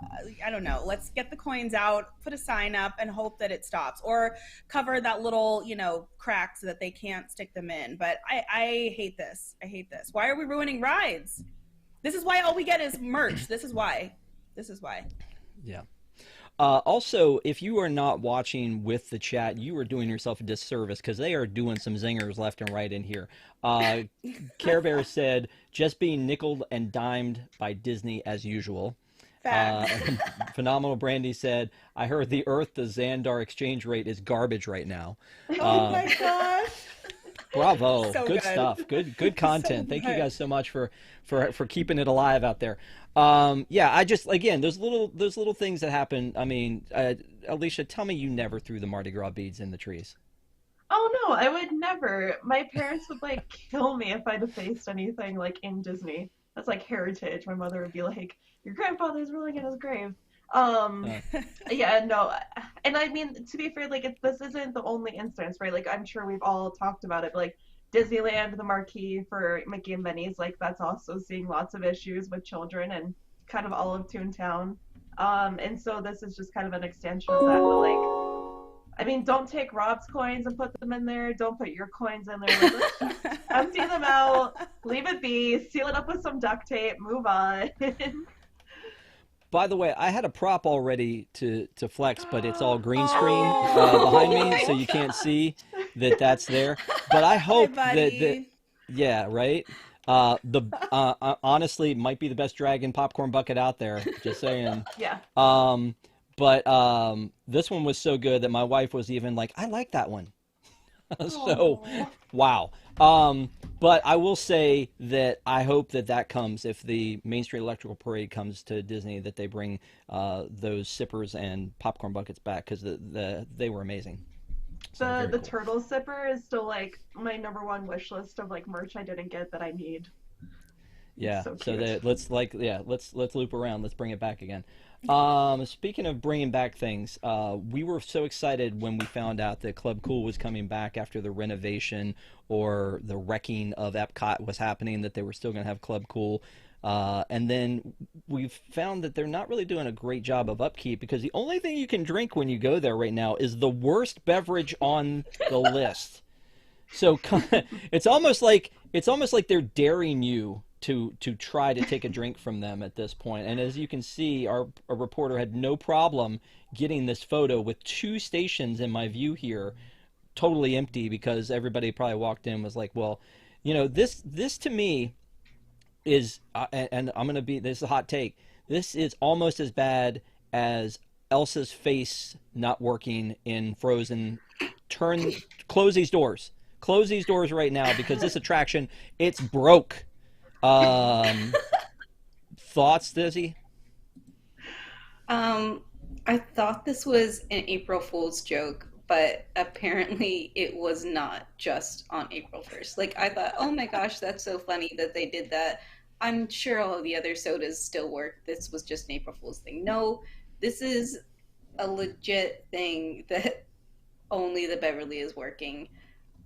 I don't know, let's get the coins out, put a sign up and hope that it stops, or cover that little, you know, crack so that they can't stick them in. But I hate this. I hate this. Why are we ruining rides? This is why all we get is merch. This is why. Yeah. Also, if you are not watching with the chat, you are doing yourself a disservice because they are doing some zingers left and right in here. Care Bear said, just being nickeled and dimed by Disney as usual. Phenomenal Brandy said, I heard the Earth to Xandar exchange rate is garbage right now. Oh my gosh. Bravo. So good stuff. Good content. So Thank good. you guys so much for keeping it alive out there. Yeah, I just, again, those little things that happen. I mean, Alicia, tell me you never threw the Mardi Gras beads in the trees. Oh no, I would never. My parents would like kill me if I'd have faced anything like in Disney. That's like heritage. My mother would be like, your grandfather's rolling in his grave. Yeah, no. And I mean, to be fair, like this isn't the only instance, right? Like I'm sure we've all talked about it, but like Disneyland, the marquee for Mickey and Minnie's, like that's also seeing lots of issues with children and kind of all of Toontown. And so this is just kind of an extension of that, but like, I mean, don't take Rob's coins and put them in there. Don't put your coins in there. Like, let's empty them out, leave it be, seal it up with some duct tape, move on. By the way, I had a prop all ready to flex, but it's all green screen behind me, so you can't see that's there. But I hope that yeah, right. Honestly, might be the best dragon popcorn bucket out there. Just saying. Yeah. But this one was so good that my wife was even like, I like that one. So, wow. But I will say that I hope that comes, if the Main Street Electrical Parade comes to Disney, that they bring those sippers and popcorn buckets back, because they were amazing. So the turtle sipper is still like my #1 wish list of like merch I didn't get that I need. Yeah. So let's loop around. Let's bring it back again. Speaking of bringing back things, we were so excited when we found out that Club Cool was coming back after the renovation or the wrecking of Epcot was happening, that they were still going to have Club Cool. And then we've found that they're not really doing a great job of upkeep, because the only thing you can drink when you go there right now is the worst beverage on the list. So it's almost like they're daring you to try to take a drink from them at this point. And as you can see, our reporter had no problem getting this photo with two stations in my view here totally empty, because everybody probably walked in was like, well, this to me is and I'm gonna be, this is a hot take, this is almost as bad as Elsa's face not working in Frozen. Close these doors. Close these doors right now, because this attraction, it's broke. Thoughts, Dizzy? I thought this was an April Fool's joke, but apparently it was not just on April 1st. Like, I thought, oh my gosh, that's so funny that they did that. I'm sure all of the other sodas still work. This was just an April Fool's thing. No, this is a legit thing that only the Beverly is working.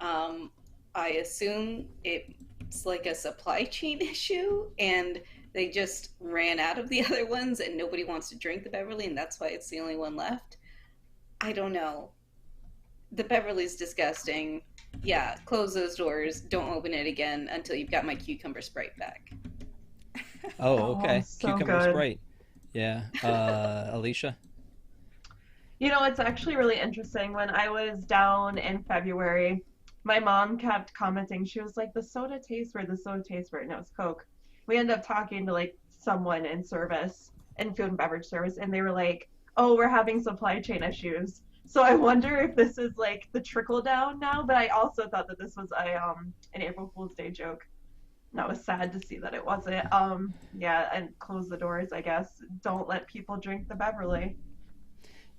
I assume it's like a supply chain issue, and they just ran out of the other ones, and nobody wants to drink the Beverly, and that's why it's the only one left. I don't know. The Beverly's disgusting. Yeah, close those doors. Don't open it again until you've got my cucumber Sprite back. Oh, okay. So Cucumber good. Sprite. Yeah. Alicia? It's actually really interesting. When I was down in February, my mom kept commenting. She was like, the soda tastes weird, the soda tastes weird. And it was Coke. We ended up talking to like someone in service, in food and beverage service, and they were like, oh, we're having supply chain issues. So I wonder if this is like the trickle down now, but I also thought that this was an April Fool's Day joke. And I was sad to see that it wasn't. Yeah, and close the doors, I guess. Don't let people drink the Beverly.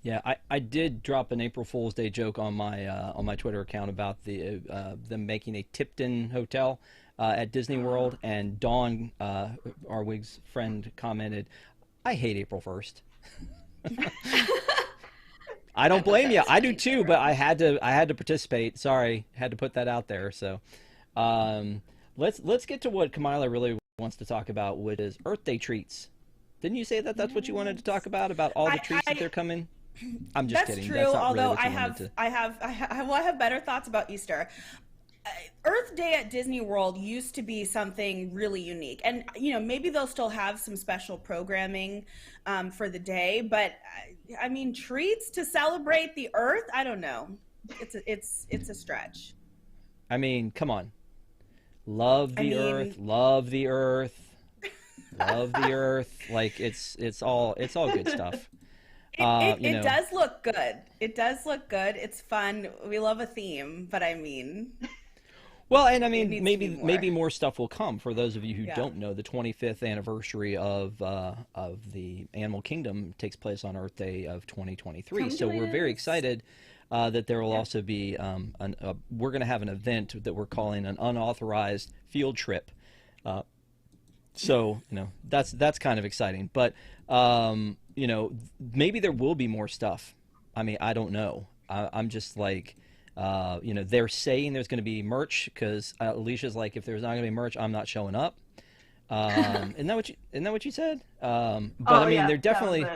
Yeah, I did drop an April Fool's Day joke on my Twitter account about them making a Tipton hotel at Disney World, and Dawn, our Wig's friend, commented, "I hate April 1st." I don't blame you. I do too, but I had to participate. Sorry, had to put that out there. So, let's get to what Kamila really wants to talk about, which is Earth Day treats. Didn't you say that that's what you wanted to talk about all the treats that they're coming? I'm just That's kidding. true. That's not Although really what I have better thoughts about Easter. Earth Day at Disney World used to be something really unique, and maybe they'll still have some special programming for the day. But I mean, treats to celebrate the Earth. I don't know. It's a stretch. I mean, come on. Love the Earth. Love the Earth. Love the Earth. Like it's all good stuff. It does look good. It does look good. It's fun. We love a theme, but I mean. Well, and I mean, maybe more stuff will come. For those of you who don't know, the 25th anniversary of the Animal Kingdom takes place on Earth Day of 2023. So we're very excited that there will also be we're going to have an event that we're calling an unauthorized field trip. So that's kind of exciting. But maybe there will be more stuff. I mean, I don't know. I'm just like. They're saying there's going to be merch, because Alicia's like, if there's not going to be merch, I'm not showing up. Isn't that what you said? But I mean, they're definitely,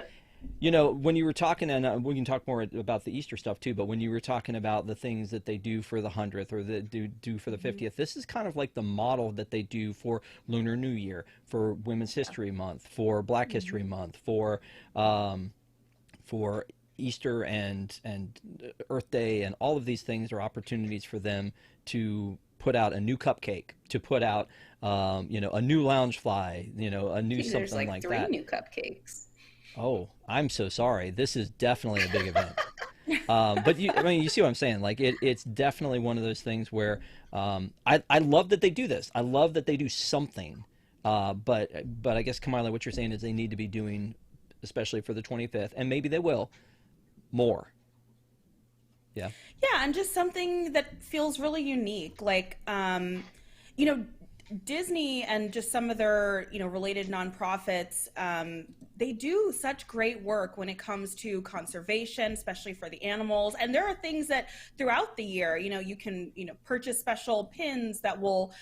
when you were talking, and we can talk more about the Easter stuff too, but when you were talking about the things that they do for the 100th or that do for the 50th, this is kind of like the model that they do for Lunar New Year, for Women's History Month, for Black History Month, for Easter and Earth Day, and all of these things are opportunities for them to put out a new cupcake, to put out a new lounge fly, a new something like that. There's 3 new cupcakes. Oh, I'm so sorry. This is definitely a big event. But you see what I'm saying? Like it's definitely one of those things where I love that they do this. I love that they do something. But I guess, Kamila, what you're saying is they need to be doing, especially for the 25th, and maybe they will, more. Yeah, and just something that feels really unique, like Disney and just some of their related nonprofits, they do such great work when it comes to conservation, especially for the animals. And there are things that throughout the year, you can purchase special pins that will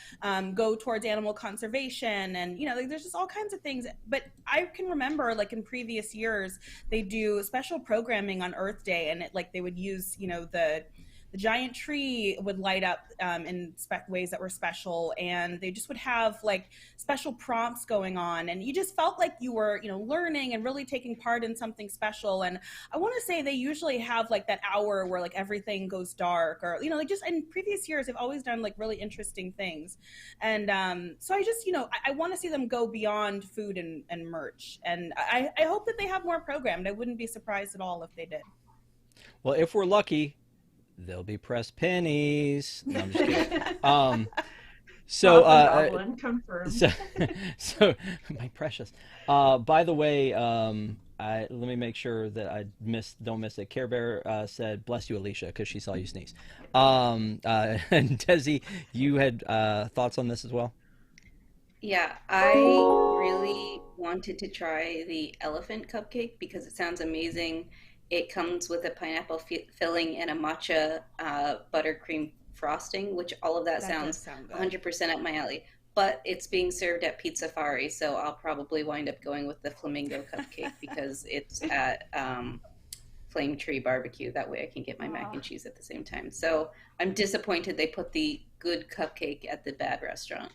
go towards animal conservation, and there's just all kinds of things. But I can remember, like, in previous years, they do special programming on Earth Day, and they would use the the giant tree would light up in ways that were special, and they just would have like special prompts going on, and you just felt like you were, learning and really taking part in something special. And I want to say they usually have like that hour where like everything goes dark, or like just in previous years they've always done like really interesting things. And so I just I want to see them go beyond food and merch, and I hope that they have more programmed. I wouldn't be surprised at all if they did. Well, if we're lucky, there'll be pressed pennies. No, I'm just kidding. So my precious. By the way, let me make sure that I don't miss it. Care Bear said, "Bless you, Alicia," because she saw you sneeze. And Desi, you had thoughts on this as well? Yeah, I really wanted to try the elephant cupcake because it sounds amazing. It comes with a pineapple filling and a matcha buttercream frosting, which all of that sounds 100% up my alley. But it's being served at Pizza Safari, so I'll probably wind up going with the Flamingo Cupcake because it's at Flame Tree Barbecue. That way I can get my mac and cheese at the same time. So I'm disappointed they put the good cupcake at the bad restaurant.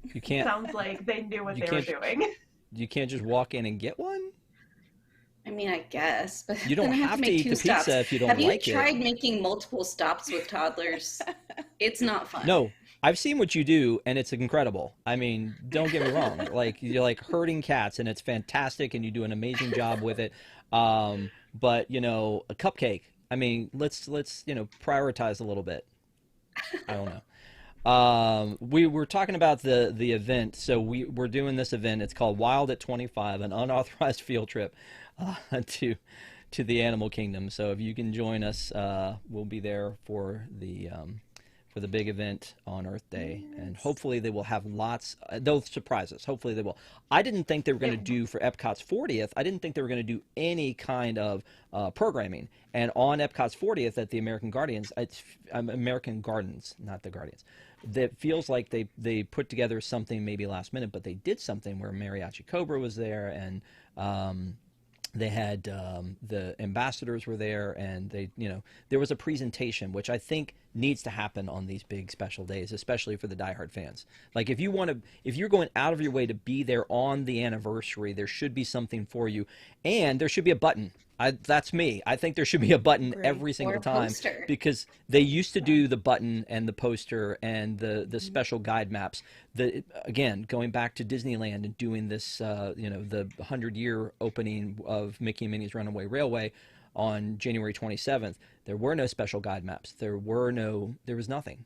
You can't. Sounds like they knew what they were doing. You can't just walk in and get one? I mean, I guess, but you don't have to eat the pizza if you don't like it. Have you tried making multiple stops with toddlers? It's not fun. No, I've seen what you do, and it's incredible. I mean, don't get me wrong. Like, you're like herding cats, and it's fantastic, and you do an amazing job with it. But a cupcake. I mean, let's prioritize a little bit. I don't know. We were talking about the event. So we're doing this event. It's called Wild at 25, an unauthorized field trip to the animal kingdom. So if you can join us, we'll be there for the big event on Earth Day, and hopefully they will have lots. They'll surprise us. Hopefully they will. I didn't think they were going to do for Epcot's 40th. I didn't think they were going to do any kind of programming. And on Epcot's 40th at the American Gardens, not the Guardians. That feels like they put together something maybe last minute, but they did something where Mariachi Cobra was there, and they had the ambassadors were there, and there was a presentation, which I think needs to happen on these big special days, especially for the diehard fans. Like if you're going out of your way to be there on the anniversary, there should be something for you, and there should be a button. That's me. I think there should be a button every single time, because they used to do the button and the poster and the special guide maps. Again, going back to Disneyland and doing this, the 100-year opening of Mickey and Minnie's Runaway Railway on January 27th, there were no special guide maps. There was nothing.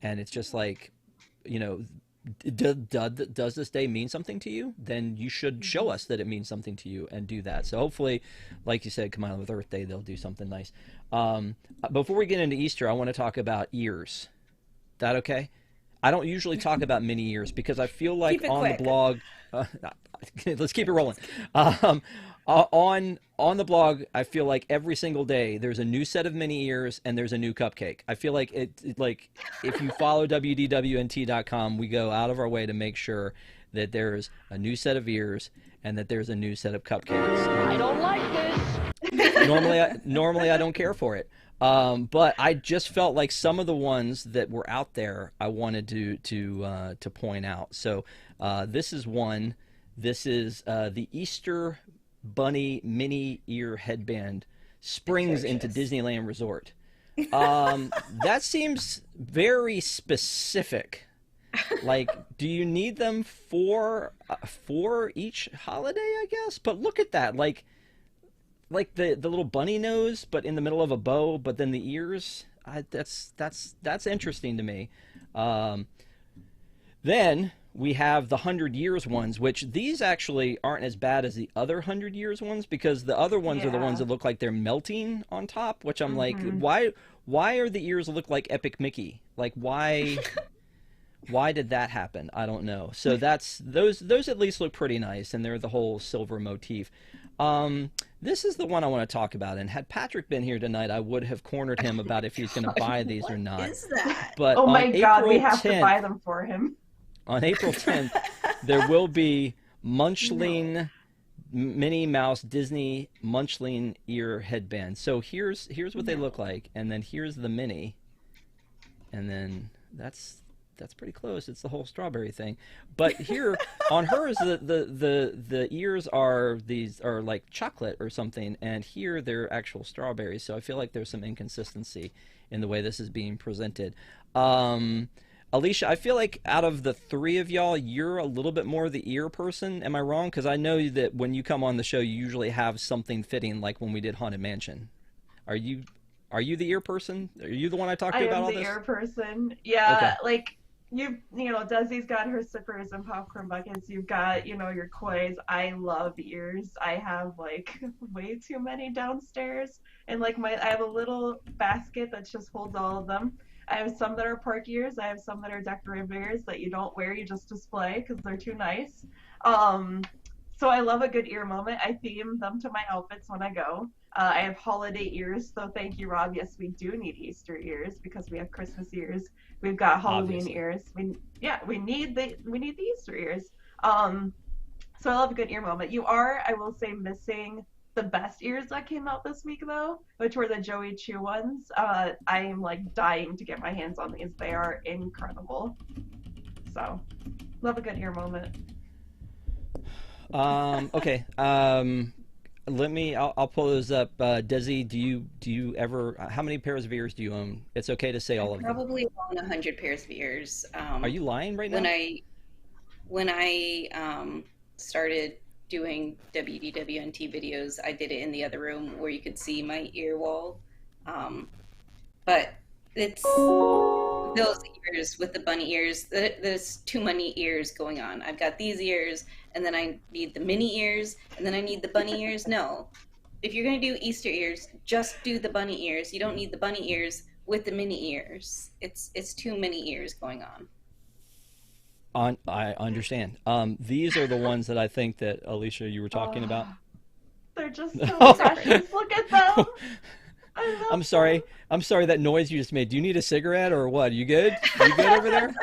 And it's just like, does this day mean something to you? Then you should show us that it means something to you and do that. So hopefully, like you said, come on, with Earth Day, they'll do something nice. Before we get into Easter, I want to talk about ears. That okay? I don't usually talk about mini ears because I feel like on the blog, let's keep it rolling. On the blog, I feel like every single day there's a new set of mini ears and there's a new cupcake. I feel like like if you follow WDWNT.com, we go out of our way to make sure that there's a new set of ears and that there's a new set of cupcakes. I don't like this. Normally I don't care for it. But I just felt like some of the ones that were out there I wanted to point out. So this is one. This is the Easter Bunny mini ear headband springs into Disneyland Resort. That seems very specific. Like, do you need them for each holiday, I guess? But look at that, like the little bunny nose, but in the middle of a bow, but then the ears. That's interesting to me. Then we have the 100 Years ones, which these actually aren't as bad as the other 100 Years ones, because the other ones are the ones that look like they're melting on top, which I'm like, why are the ears look like Epic Mickey? Like, why did that happen? I don't know. So those at least look pretty nice, and they're the whole silver motif. This is the one I want to talk about, and had Patrick been here tonight, I would have cornered him about if he's going to buy these or not. What is that? But oh my God, April we have 10th, to buy them for him. On April 10th, there will be Munchling Minnie Mouse Disney Munchling ear headband. So here's what they look like, and then here's the Minnie, and then that's pretty close. It's the whole strawberry thing. But here on hers, the ears are like chocolate or something, and here they're actual strawberries. So I feel like there's some inconsistency in the way this is being presented. Alicia, I feel like out of the three of y'all, you're a little bit more the ear person. Am I wrong? Because I know that when you come on the show, you usually have something fitting, like when we did Haunted Mansion. Are you the ear person? Are you the one I talked to about all this? I am the ear person. Yeah, okay. Like you know, Desi's got her sippers and popcorn buckets. You've got, you know, your koi. I love ears. I have like way too many downstairs, and like I have a little basket that just holds all of them. I have some that are park ears. I have some that are decorative ears that you don't wear, you just display because they're too nice. So I love a good ear moment. I theme them to my outfits when I go. I have holiday ears, so thank you, Rob. Yes, we do need Easter ears because we have Christmas ears. We've got Halloween Obviously. ears. We need the Easter ears. So I love a good ear moment. You are, I will say, missing the best ears that came out this week though, which were the Joey Chu ones. I am like dying to get my hands on these. They are incredible. So love a good ear moment. Okay. I'll pull those up. Desi, do you ever, how many pairs of ears do you own? It's okay to say all of them. Probably own 100 pairs of ears. Are you lying right now? When I started doing WDWNT videos, I did it in the other room where you could see my ear wall. But it's those ears with the bunny ears. There's too many ears going on. I've got these ears, and then I need the mini ears, and then I need the bunny ears. No. If you're going to do Easter ears, just do the bunny ears. You don't need the bunny ears with the mini ears. It's too many ears going on. I understand. These are the ones that I think that, Alicia, you were talking about. They're just so precious. Look at them. I'm sorry. I'm sorry, that noise you just made. Do you need a cigarette or what? You good? You good over there?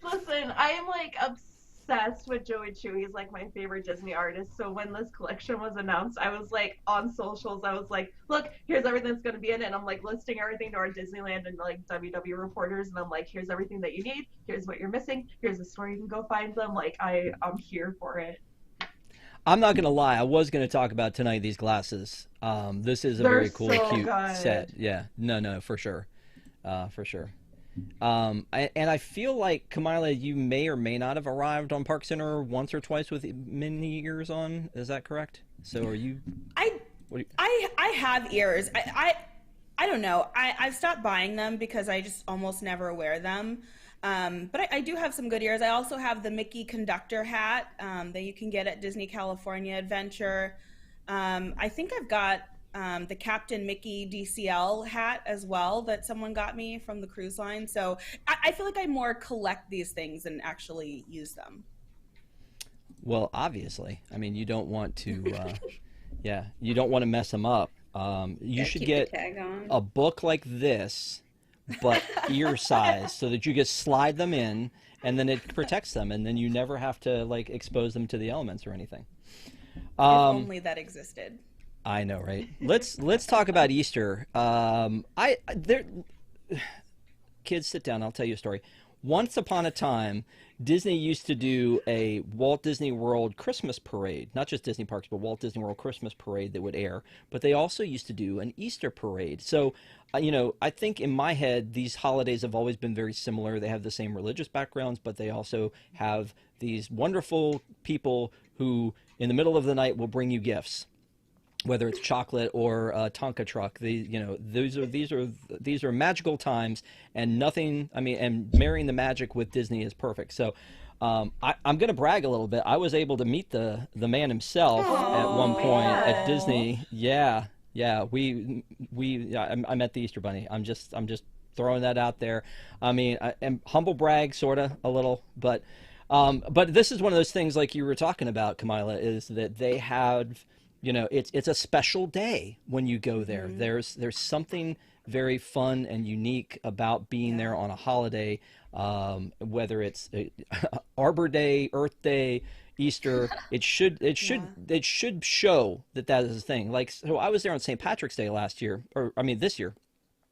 Listen, I am like obsessed with Joey Chu. He's like my favorite Disney artist. So when this collection was announced, I was like on socials. I was like, look, here's everything that's going to be in it. And I'm like listing everything to our Disneyland and like WW reporters. And I'm like, here's everything that you need. Here's what you're missing. Here's the store you can go find them. Like I'm here for it. I'm not going to lie. I was going to talk about tonight these glasses. This is a very cool, so cute good. set. Yeah. No, for sure. For sure. And I feel like, Kamila, you may or may not have arrived on ParksCenter once or twice with mini ears on. Is that correct? So are you? I have ears. I don't know. I've stopped buying them because I just almost never wear them. But I do have some good ears. I also have the Mickey conductor hat that you can get at Disney California Adventure. I think I've got the Captain Mickey DCL hat as well that someone got me from the cruise line. So I feel like I more collect these things than actually use them. Well, obviously. I mean, you don't want to, you don't want to mess them up. You should get a book like this, but ear size, so that you just slide them in, and then it protects them, and then you never have to like expose them to the elements or anything. If only that existed. I know, right? Let's talk about Easter. Kids, sit down. I'll tell you a story. Once upon a time, Disney used to do a Walt Disney World Christmas parade. Not just Disney parks, but Walt Disney World Christmas parade that would air. But they also used to do an Easter parade. So, I think in my head, these holidays have always been very similar. They have the same religious backgrounds, but they also have these wonderful people who, in the middle of the night, will bring you gifts. Whether it's chocolate or a Tonka truck, these are magical times, and nothing. I mean, and marrying the magic with Disney is perfect. So, I'm going to brag a little bit. I was able to meet the man himself at one point at Disney. Yeah. I met the Easter Bunny. I'm just throwing that out there. I mean, and humble brag, sorta, a little, but this is one of those things like you were talking about, Kamila, is that they have. It's a special day when you go there. Mm-hmm. There's something very fun and unique about being there on a holiday, whether it's Arbor Day, Earth Day, Easter, it should show that that is a thing. Like, so I was there on St. Patrick's Day last year, or I mean this year,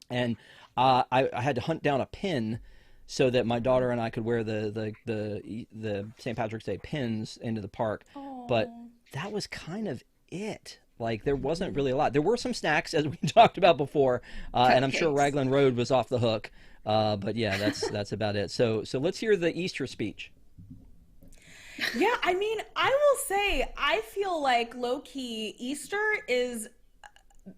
and I had to hunt down a pin so that my daughter and I could wear the St. Patrick's Day pins into the park. But that was kind of it. Like, there wasn't really a lot. There were some snacks, as we talked about before, and I'm sure Raglan Road was off the hook. But yeah, that's about it. So let's hear the Easter speech. Yeah, I mean, I will say, I feel like low-key Easter is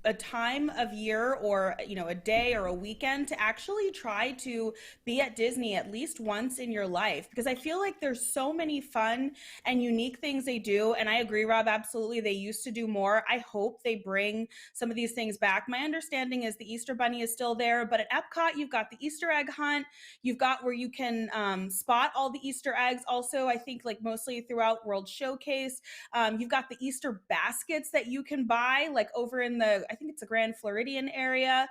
a time of year, or a day or a weekend, to actually try to be at Disney at least once in your life, because I feel like there's so many fun and unique things they do. And I agree, Rob, absolutely, they used to do more. I hope they bring some of these things back. My understanding is the Easter Bunny is still there, but at Epcot you've got the Easter egg hunt, you've got where you can spot all the Easter eggs, also I think like mostly throughout World Showcase. You've got the Easter baskets that you can buy, like over in I think it's the Grand Floridian area.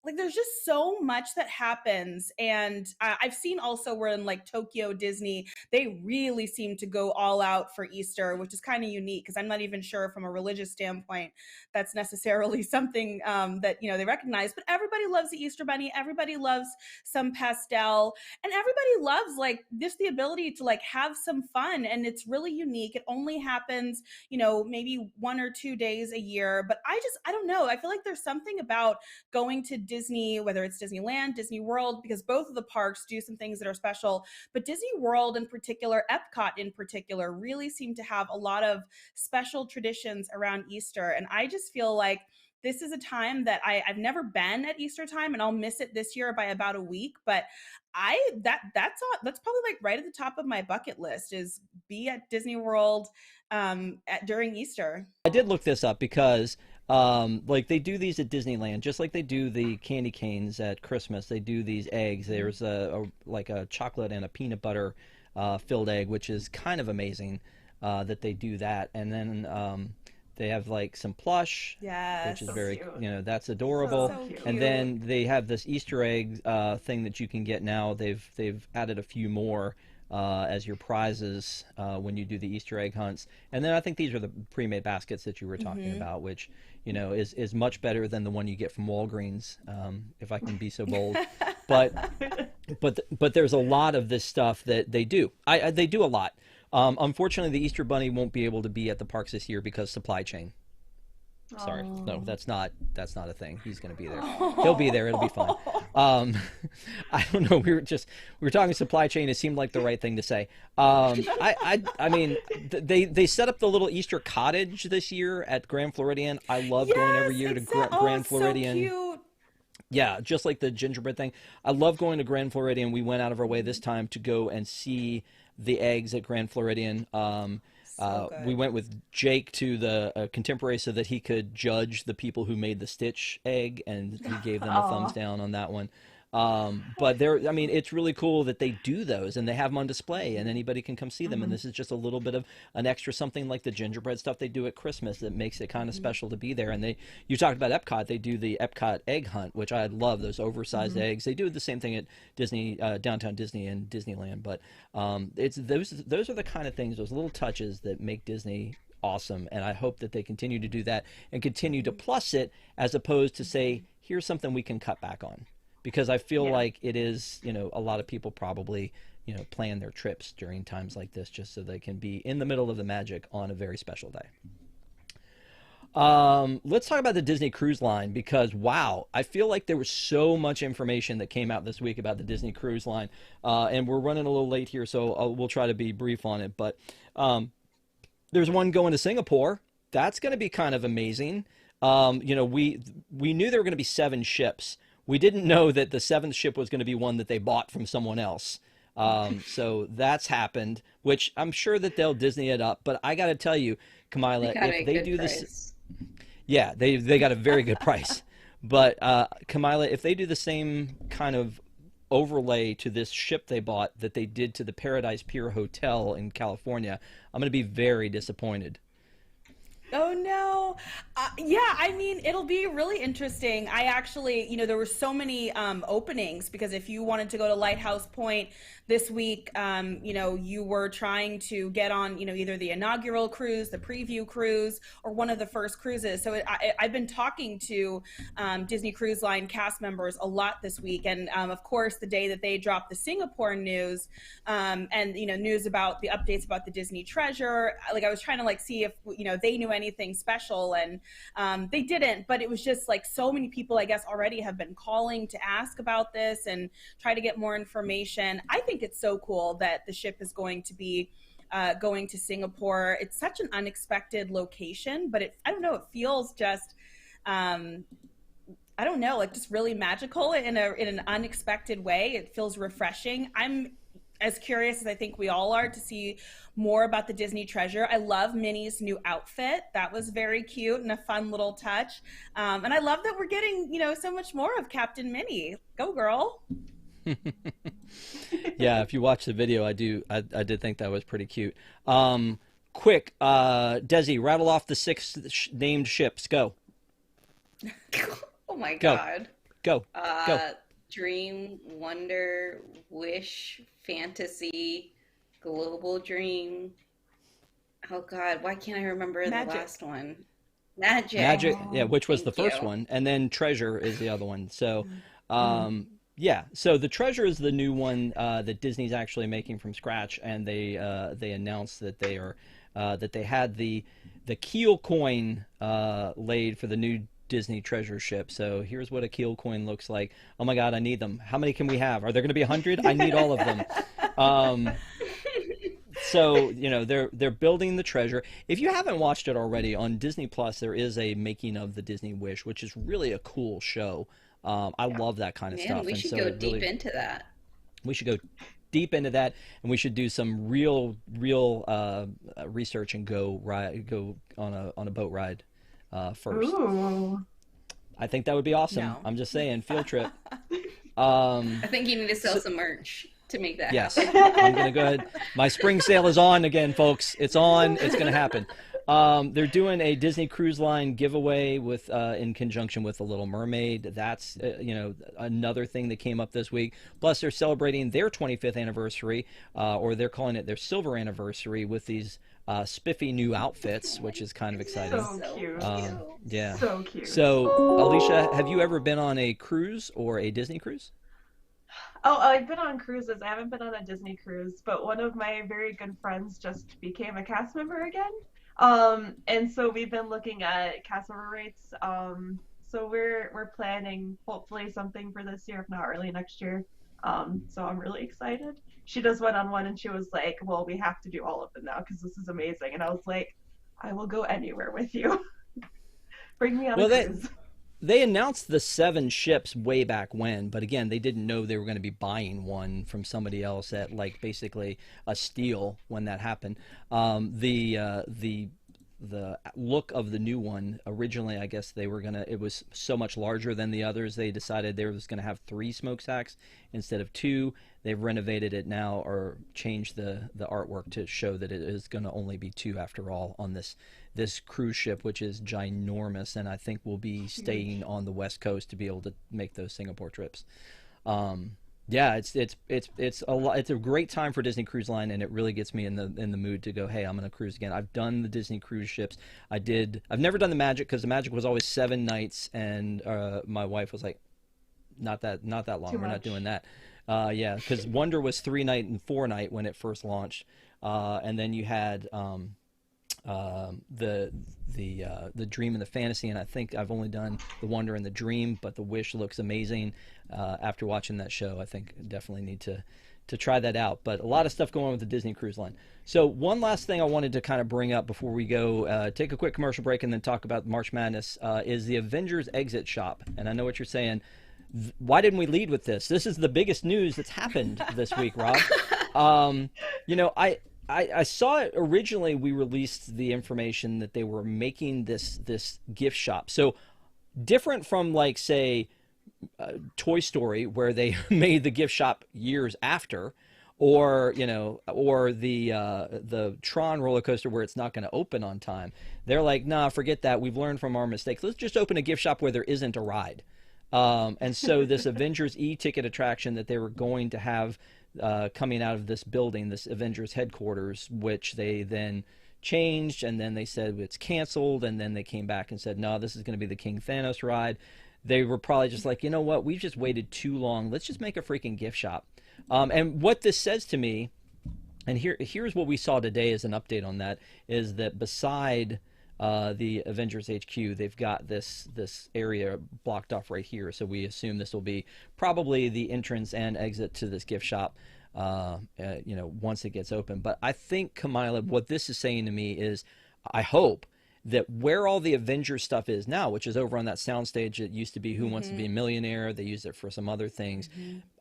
Like, there's just so much that happens. And I've seen also where in like Tokyo Disney, they really seem to go all out for Easter, which is kind of unique, because I'm not even sure from a religious standpoint that's necessarily something that they recognize. But everybody loves the Easter Bunny, everybody loves some pastel, and everybody loves like just the ability to like have some fun. And it's really unique. It only happens maybe 1 or 2 days a year. But I don't know, I feel like there's something about going to Disney, whether it's Disneyland, Disney World, because both of the parks do some things that are special, but Disney World in particular, Epcot in particular, really seem to have a lot of special traditions around Easter. And I just feel like this is a time that I've never been at Easter time, and I'll miss it this year by about a week. But that's probably like right at the top of my bucket list, is be at Disney World during Easter. I did look this up because like they do these at Disneyland, just like they do the candy canes at Christmas. They do these eggs. There's like a chocolate and a peanut butter filled egg, which is kind of amazing that they do that. And then they have like some plush, yes, which is very cute. That's adorable. So cute. And then they have this Easter egg thing that you can get now. They've added a few more as your prizes when you do the Easter egg hunts. And then I think these are the pre-made baskets that you were talking about, which is much better than the one you get from Walgreens, if I can be so bold. But there's a lot of this stuff that they do. They do a lot. Unfortunately, the Easter Bunny won't be able to be at the parks this year because supply chain. Sorry, no, that's not a thing. He's going to be there. He'll be there. It'll be fun. I don't know. We were talking supply chain. It seemed like the right thing to say. I mean, they set up the little Easter cottage this year at Grand Floridian. I love going every year to Grand Floridian. So cute. Yeah, just like the gingerbread thing. I love going to Grand Floridian. We went out of our way this time to go and see the eggs at Grand Floridian. We went with Jake to the Contemporary so that he could judge the people who made the Stitch egg, and he gave them a thumbs down on that one. But it's really cool that they do those and they have them on display and anybody can come see them. And this is just a little bit of an extra something like the gingerbread stuff they do at Christmas that makes it kind of special to be there. And you talked about Epcot, they do the Epcot egg hunt, which I love, those oversized eggs. They do the same thing at Disney, Downtown Disney and Disneyland. But it's those are the kind of things, those little touches that make Disney awesome. And I hope that they continue to do that and continue to plus it, as opposed to say, here's something we can cut back on. Because I feel like it is, a lot of people probably, plan their trips during times like this just so they can be in the middle of the magic on a very special day. Let's talk about the Disney Cruise Line, because, wow, I feel like there was so much information that came out this week about the Disney Cruise Line. And we're running a little late here, so we'll try to be brief on it. But there's one going to Singapore. That's going to be kind of amazing. We knew there were going to be 7 ships. We didn't know that the 7th ship was going to be one that they bought from someone else. So that's happened, which I'm sure that they'll Disney it up. But I got to tell you, Kamila, if they do this, yeah, they got a very good price. But Kamila, if they do the same kind of overlay to this ship they bought that they did to the Paradise Pier Hotel in California, I'm going to be very disappointed. Oh no. Yeah, I mean, it'll be really interesting. I actually, there were so many openings because if you wanted to go to Lighthouse Point this week, you were trying to get on, either the inaugural cruise, the preview cruise, or one of the first cruises. So I've been talking to Disney Cruise Line cast members a lot this week. And of course, the day that they dropped the Singapore news and, news about the updates about the Disney Treasure, like I was trying to see if, they knew anything special, and they didn't, but it was just so many people, I guess, already have been calling to ask about this and try to get more information. I think it's so cool that the ship is going to be going to Singapore. It's such an unexpected location, but I don't know, it feels just I don't know, just really magical in an unexpected way. It feels refreshing. I'm as curious as I think we all are to see more about the Disney Treasure. I love Minnie's new outfit. That was very cute and a fun little touch. And I love that we're getting, so much more of Captain Minnie. Go girl. Yeah, if you watch the video, I did think that was pretty cute. Quick, Desi, rattle off the 6 named ships. Go. Oh my God. Go. Dream, Wonder, Wish, Fantasy, Global Dream. Oh God, why can't I remember Magic. The last one? Magic. Yeah, which was the Thank first you. one, and then Treasure is the other one. So, yeah. So the Treasure is the new one that Disney's actually making from scratch, and they announced that they are that they had the keel coin laid for the new Disney Treasure ship. So here's what a keel coin looks like. Oh my God, I need them. How many can we have? Are there going to be 100? I need all of them. So they're building the Treasure. If you haven't watched it already on Disney Plus, there is a making of the Disney Wish, which is really a cool show. I love that kind of stuff. We and should so go it really, deep into that. we should go deep into that, and we should do some real research and go on a boat ride first. Ooh. I think that would be awesome. No. I'm just saying, field trip. I think you need to sell some merch to make that Yes, happen. I'm gonna go ahead. My spring sale is on again, folks. It's on. It's gonna happen. They're doing a Disney Cruise Line giveaway with in conjunction with The Little Mermaid. That's another thing that came up this week. Plus, they're celebrating their 25th anniversary, or they're calling it their silver anniversary, with these spiffy new outfits, which is kind of exciting. So cute. Yeah. So cute. So, Alicia, have you ever been on a cruise or a Disney cruise? Oh, I've been on cruises. I haven't been on a Disney cruise, but one of my very good friends just became a cast member again. And so we've been looking at cast member rates. So we're planning hopefully something for this year, if not early next year. So I'm really excited. She just went on one and she was like, well, we have to do all of them now because this is amazing. And I was like, I will go anywhere with you. Bring me on a cruise. They announced the 7 ships way back when, but again, they didn't know they were going to be buying one from somebody else at basically a steal when that happened. The look of the new one, originally, I guess it was so much larger than the others, they decided they was going to have 3 smokestacks instead of 2. They've renovated it now, or changed the artwork to show that it is going to only be 2 after all on this cruise ship, which is ginormous, and I think will be staying on the West Coast to be able to make those Singapore trips. Yeah, it's a great time for Disney Cruise Line, and it really gets me in the mood to go, hey, I'm gonna cruise again. I've done the Disney cruise ships. I've never done the Magic, because the Magic was always 7 nights, and my wife was like, not that long. We're not doing that. Yeah, because Wonder was 3 night and 4 night when it first launched, and then you had the Dream and the Fantasy, and I think I've only done the Wonder and the Dream, but the Wish looks amazing. After watching that show, I think definitely need to try that out. But a lot of stuff going on with the Disney Cruise Line. So one last thing I wanted to kind of bring up before we go, take a quick commercial break and then talk about March Madness, is the Avengers Exit Shop. And I know what you're saying. Why didn't we lead with this? This is the biggest news that's happened this week, Rob. I saw it originally. We released the information that they were making this gift shop. So different from, like, say, Toy Story, where they made the gift shop years after, or the Tron roller coaster where it's not going to open on time. They're like, nah, forget that. We've learned from our mistakes. Let's just open a gift shop where there isn't a ride. And so this Avengers e-ticket attraction that they were going to have coming out of this building, this Avengers headquarters, which they then changed, and then they said it's canceled, and then they came back and said, no, this is going to be the King Thanos ride. They were probably just like, you know what, we've just waited too long. Let's just make a freaking gift shop. And what this says to me, and here's what we saw today as an update on that, is that beside the Avengers HQ, they've got this area blocked off right here. So we assume this will be probably the entrance and exit to this gift shop, once it gets open. But I think, Kamila, what this is saying to me is, I hope that where all the Avengers stuff is now, which is over on that soundstage that used to be Who Wants to Be a Millionaire, they used it for some other things.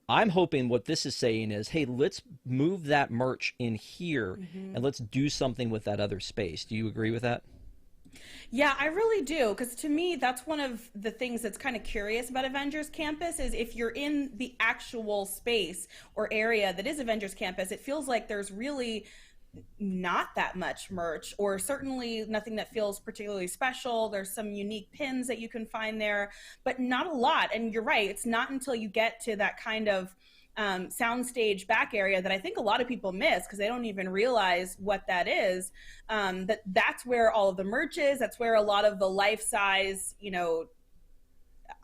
I'm hoping what this is saying is, hey, let's move that merch in here and let's do something with that other space. Do you agree with that? Yeah, I really do, because to me, that's one of the things that's kind of curious about Avengers Campus is if you're in the actual space or area that is Avengers Campus, it feels like there's really not that much merch, or certainly nothing that feels particularly special. There's some unique pins that you can find there, but not a lot. And you're right, it's not until you get to that kind of soundstage back area that I think a lot of people miss, because they don't even realize what that is. That's where all of the merch is. That's where a lot of the life-size,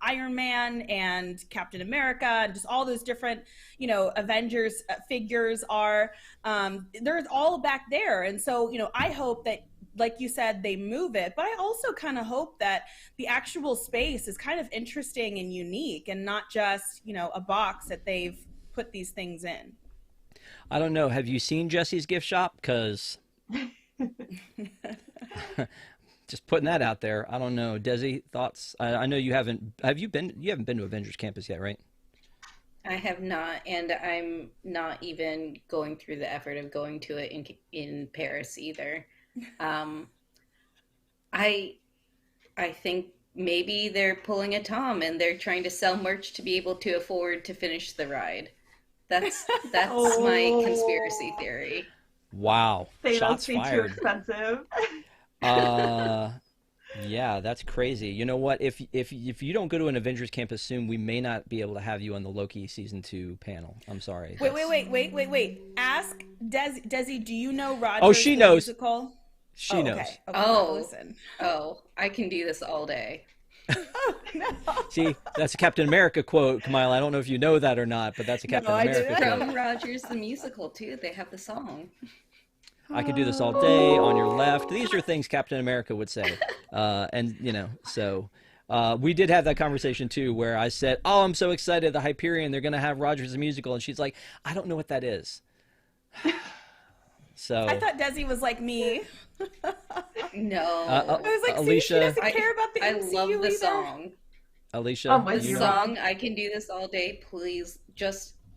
Iron Man and Captain America and just all those different, Avengers figures are. They're all back there. And so, I hope that, like you said, they move it, but I also kind of hope that the actual space is kind of interesting and unique and not just, a box that they've put these things in. I don't know. Have you seen Jesse's gift shop? Because just putting that out there. I don't know. Desi, thoughts? I know you haven't. You haven't been to Avengers Campus yet, right? I have not, and I'm not even going through the effort of going to it in Paris either. I think maybe they're pulling a Tom and they're trying to sell merch to be able to afford to finish the ride. That's my conspiracy theory. Wow. They Shots must be fired. too expensive. Yeah, that's crazy. You know what? If you don't go to an Avengers Campus soon, we may not be able to have you on the Loki season 2 panel. I'm sorry. Wait. Ask Desi, do you know Rogers? She knows. Musical? She knows. Okay, listen. I can do this all day. No. See, that's a Captain America quote, Kamila. I don't know if you know that or not, but that's a Captain America quote. From Rogers the Musical, too. They have the song. I could do this all day, on your left. These are things Captain America would say. We did have that conversation, too, where I said, oh, I'm so excited, the Hyperion, they're going to have Rogers the Musical. And she's like, I don't know what that is. So I thought Desi was like me. No. I was like, Alicia, see, she doesn't care about the I MCU love the either. song. Alicia, The song, I can do this all day. Please,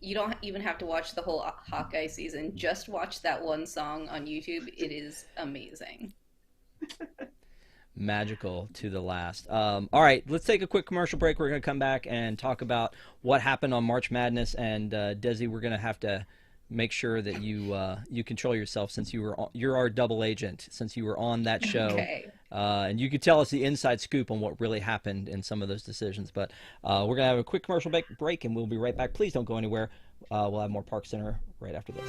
you don't even have to watch the whole Hawkeye season. Just watch that one song on YouTube. It is amazing. Magical to the last. All right, let's take a quick commercial break. We're going to come back and talk about what happened on March Madness. And Desi, we're going to have to make sure that you control yourself, since you're our double agent, since you were on that show. Okay. And you could tell us the inside scoop on what really happened in some of those decisions. But we're going to have a quick commercial break, and we'll be right back. Please don't go anywhere. We'll have more ParksCenter right after this.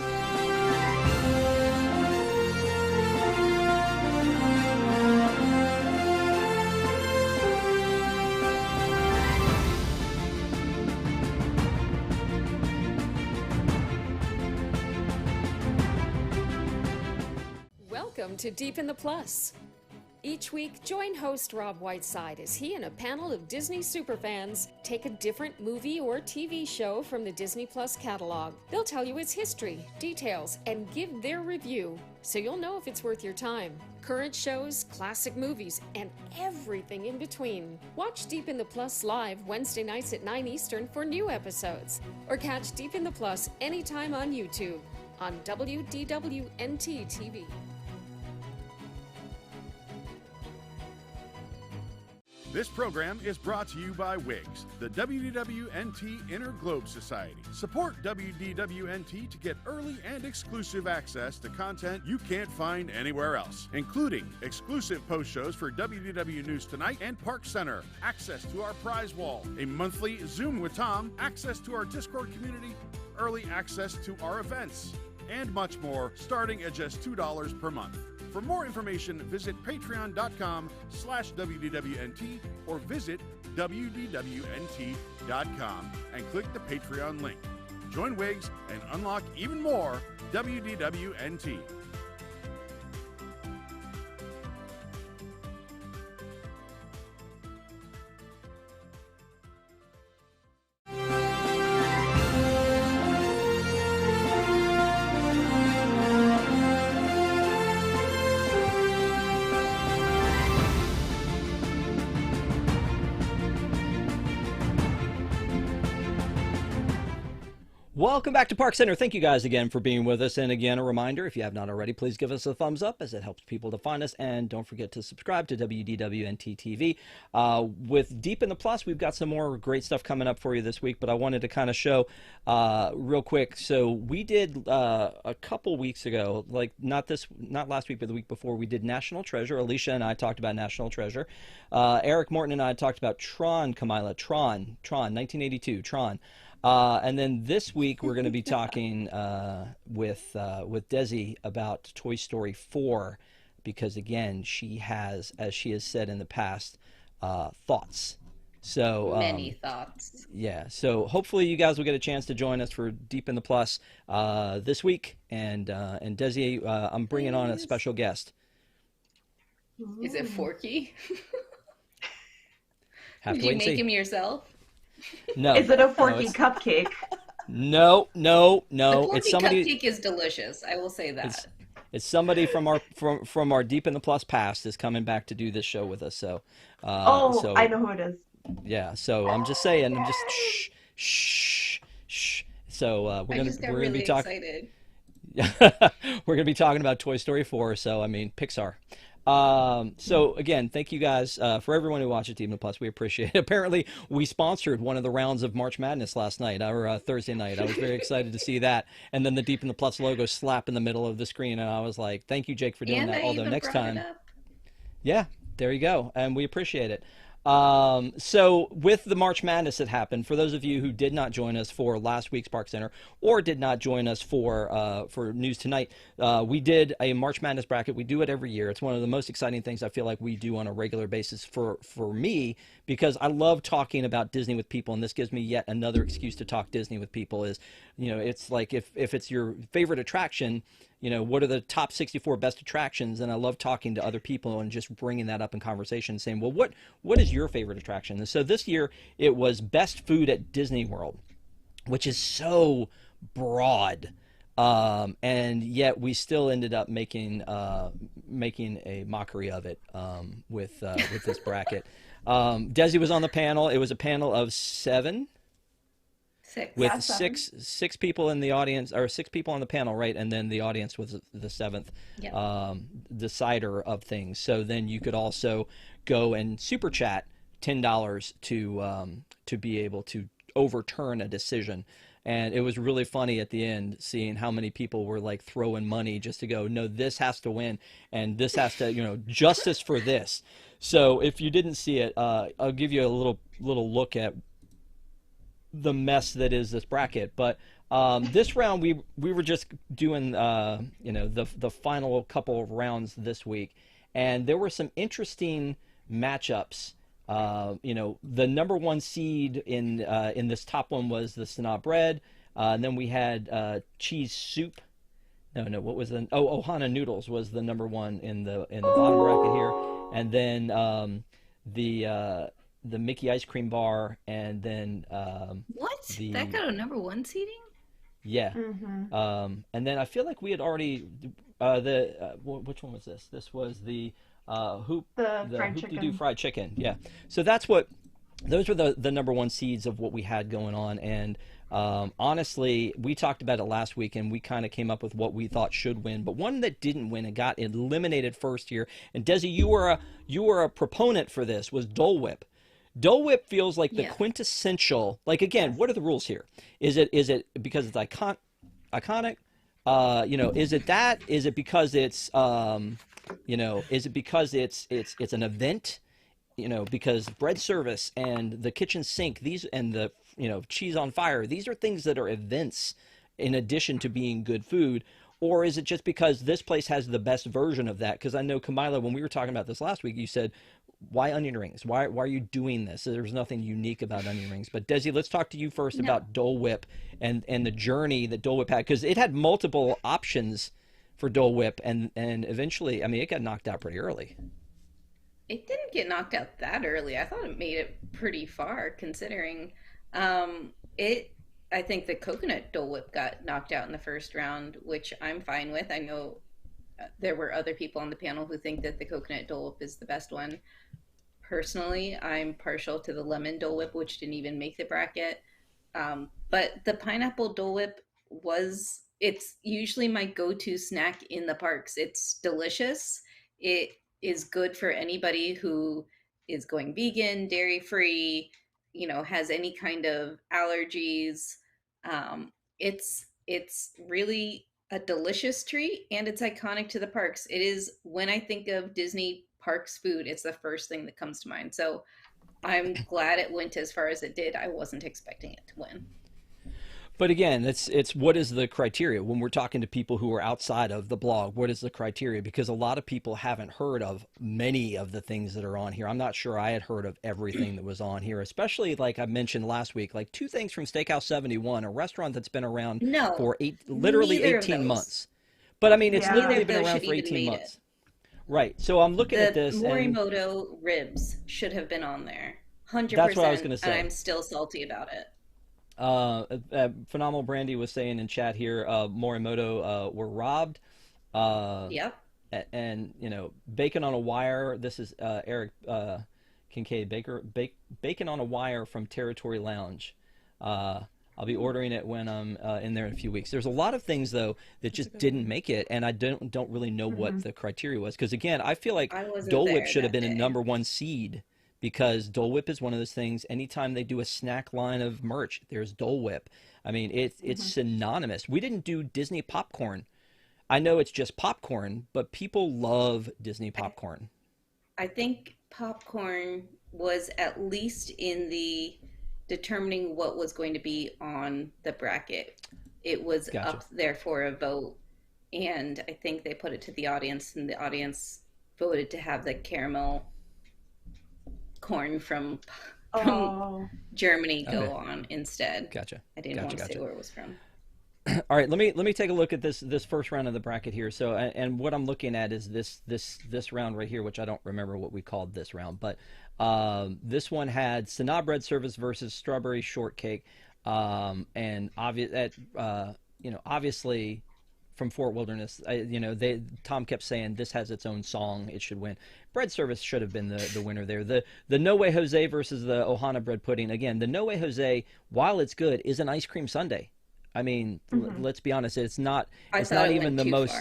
Welcome to Deep in the Plus. Each week, join host Rob Whiteside as he and a panel of Disney superfans take a different movie or TV show from the Disney Plus catalog. They'll tell you its history, details, and give their review, so you'll know if it's worth your time. Current shows, classic movies, and everything in between. Watch Deep in the Plus live Wednesday nights at 9 Eastern for new episodes, or catch Deep in the Plus anytime on YouTube on WDW NT TV. This program is brought to you by WIGS, the WDW-NT Inner Globe Society. Support WDW-NT to get early and exclusive access to content you can't find anywhere else, including exclusive post shows for WDW News Tonight and ParksCenter, access to our prize wall, a monthly Zoom with Tom, access to our Discord community, early access to our events, and much more, starting at just $2 per month. For more information, visit patreon.com/WDWNT or visit WDWNT.com and click the Patreon link. Join WIGS and unlock even more WDWNT. Welcome back to ParksCenter. Thank you guys again for being with us. And again, a reminder, if you have not already, please give us a thumbs up as it helps people to find us. And don't forget to subscribe to WDWNT TV. With Deep in the Plus, we've got some more great stuff coming up for you this week. But I wanted to kind of show real quick. So we did a couple weeks ago, like not last week, but the week before, we did National Treasure. Alicia and I talked about National Treasure. Eric Morton and I talked about Tron, Kamila. Tron, 1982, Tron. And then this week we're going to be talking with Desi about Toy Story 4, because again she has, as she has said in the past, thoughts. So many thoughts. Yeah. So hopefully you guys will get a chance to join us for Deep in the Plus this week. And Desi, I'm bringing on a special guest. Is it Forky? Did you make him yourself? No. Is it a Forky cupcake? No. The It's somebody. cupcake is delicious. I will say that. It's somebody from our Deep in the Plus past is coming back to do this show with us. So. So, I know who it is. Yeah. So I'm just saying. I'm just shh. So we're gonna be talking. We're gonna be talking about Toy Story 4. So I mean Pixar. So again, thank you guys for everyone who watches Deep in the Plus. We appreciate it. Apparently, we sponsored one of the rounds of March Madness last night, or Thursday night. I was very excited to see that, and then the Deep in the Plus logo slap in the middle of the screen, and I was like, "Thank you, Jake, for doing that." Although next time, yeah, there you go, and we appreciate it. So with the March Madness that happened, for those of you who did not join us for last week's ParksCenter or did not join us for News Tonight, we did a March Madness bracket. We do it every year. It's one of the most exciting things I feel like we do on a regular basis for me, because I love talking about Disney with people, and this gives me yet another excuse to talk Disney with people. Is, it's like if it's your favorite attraction, what are the top 64 best attractions? And I love talking to other people and just bringing that up in conversation, saying, well, what is your favorite attraction? And so this year it was best food at Disney World, which is so broad. And yet we still ended up making a mockery of it with this bracket. Desi was on the panel. It was a panel of seven. With six people in the audience, or 6 people on the panel, right? And then the audience was the 7th decider of things. So then you could also go and super chat $10 to be able to overturn a decision. And it was really funny at the end seeing how many people were like throwing money just to go, no, this has to win, and this has to, justice for this. So if you didn't see it, I'll give you a little look at the mess that is this bracket. But this round we were just doing the final couple of rounds this week, and there were some interesting matchups. The number 1 seed in this top one was the Sanaa bread, and then we had cheese soup. No, what was the Ohana noodles was the number 1 in the bottom bracket here, and then the Mickey ice cream bar, and then that got a number 1 seeding? Yeah. Mm-hmm. And then I feel like we had already which one was this? This was the Hoop-de-Doo fried chicken. Yeah. So that's what those were the number one seeds of what we had going on. And honestly, we talked about it last week, and we kind of came up with what we thought should win. But one that didn't win and got eliminated first here, and Desi, you were a proponent for this, was Dole Whip. Dole Whip feels like the quintessential. Like, again, what are the rules here? Is it because it's iconic? Is it that? Is it because it's is it because it's an event? Because bread service and the kitchen sink, these, and the cheese on fire, these are things that are events in addition to being good food. Or is it just because this place has the best version of that? Because I know, Kamila, when we were talking about this last week, you said, why onion rings? Why are you doing this? There's nothing unique about onion rings. But Desi, let's talk to you first about Dole Whip and the journey that Dole Whip had, because it had multiple options for Dole Whip, and eventually, I mean, it got knocked out pretty early. It didn't get knocked out that early. I thought it made it pretty far, considering I think the coconut Dole Whip got knocked out in the first round, which I'm fine with. I know there were other people on the panel who think that the coconut Dole Whip is the best one. Personally, I'm partial to the lemon Dole Whip, which didn't even make the bracket. But the pineapple Dole Whip it's usually my go-to snack in the parks. It's delicious. It is good for anybody who is going vegan, dairy-free, has any kind of allergies. It's really a delicious treat, and it's iconic to the parks. It is, when I think of Disney parks food, it's the first thing that comes to mind. So I'm glad it went as far as it did. I wasn't expecting it to win. But again, it's what is the criteria when we're talking to people who are outside of the blog? What is the criteria? Because a lot of people haven't heard of many of the things that are on here. I'm not sure I had heard of everything that was on here, especially like I mentioned last week, like two things from Steakhouse 71, a restaurant that's been around for literally 18 months. But I mean, it's literally been around for 18 months. Right. So I'm looking at this. Morimoto ribs should have been on there. 100%. That's what I was going to say. And I'm still salty about it. Phenomenal Brandy was saying in chat here, Morimoto were robbed. Yep. And bacon on a wire. This is Eric Kincaid, bacon on a wire from Territory Lounge. I'll be ordering it when I'm in there in a few weeks. There's a lot of things though that just didn't make it, and I don't really know what the criteria was. Because again, I feel like Dole Whip should have been a number one seed. Because Dole Whip is one of those things, anytime they do a snack line of merch, there's Dole Whip. I mean, it's synonymous. We didn't do Disney popcorn. I know it's just popcorn, but people love Disney popcorn. I think popcorn was at least in the determining what was going to be on the bracket. It was up there for a vote, and I think they put it to the audience, and the audience voted to have the caramel corn from Germany go on instead. Gotcha. I didn't want to say where it was from. All right, let me take a look at this first round of the bracket here. So, and what I'm looking at is this round right here, which I don't remember what we called this round, but this one had Sanaa bread service versus strawberry shortcake, and obviously from Fort Wilderness, Tom kept saying this has its own song, it should win. Bread service should have been the winner there. The No Way Jose versus the Ohana bread pudding. Again, the No Way Jose, while it's good, is an ice cream sundae. I mean, let's be honest, it's not even the most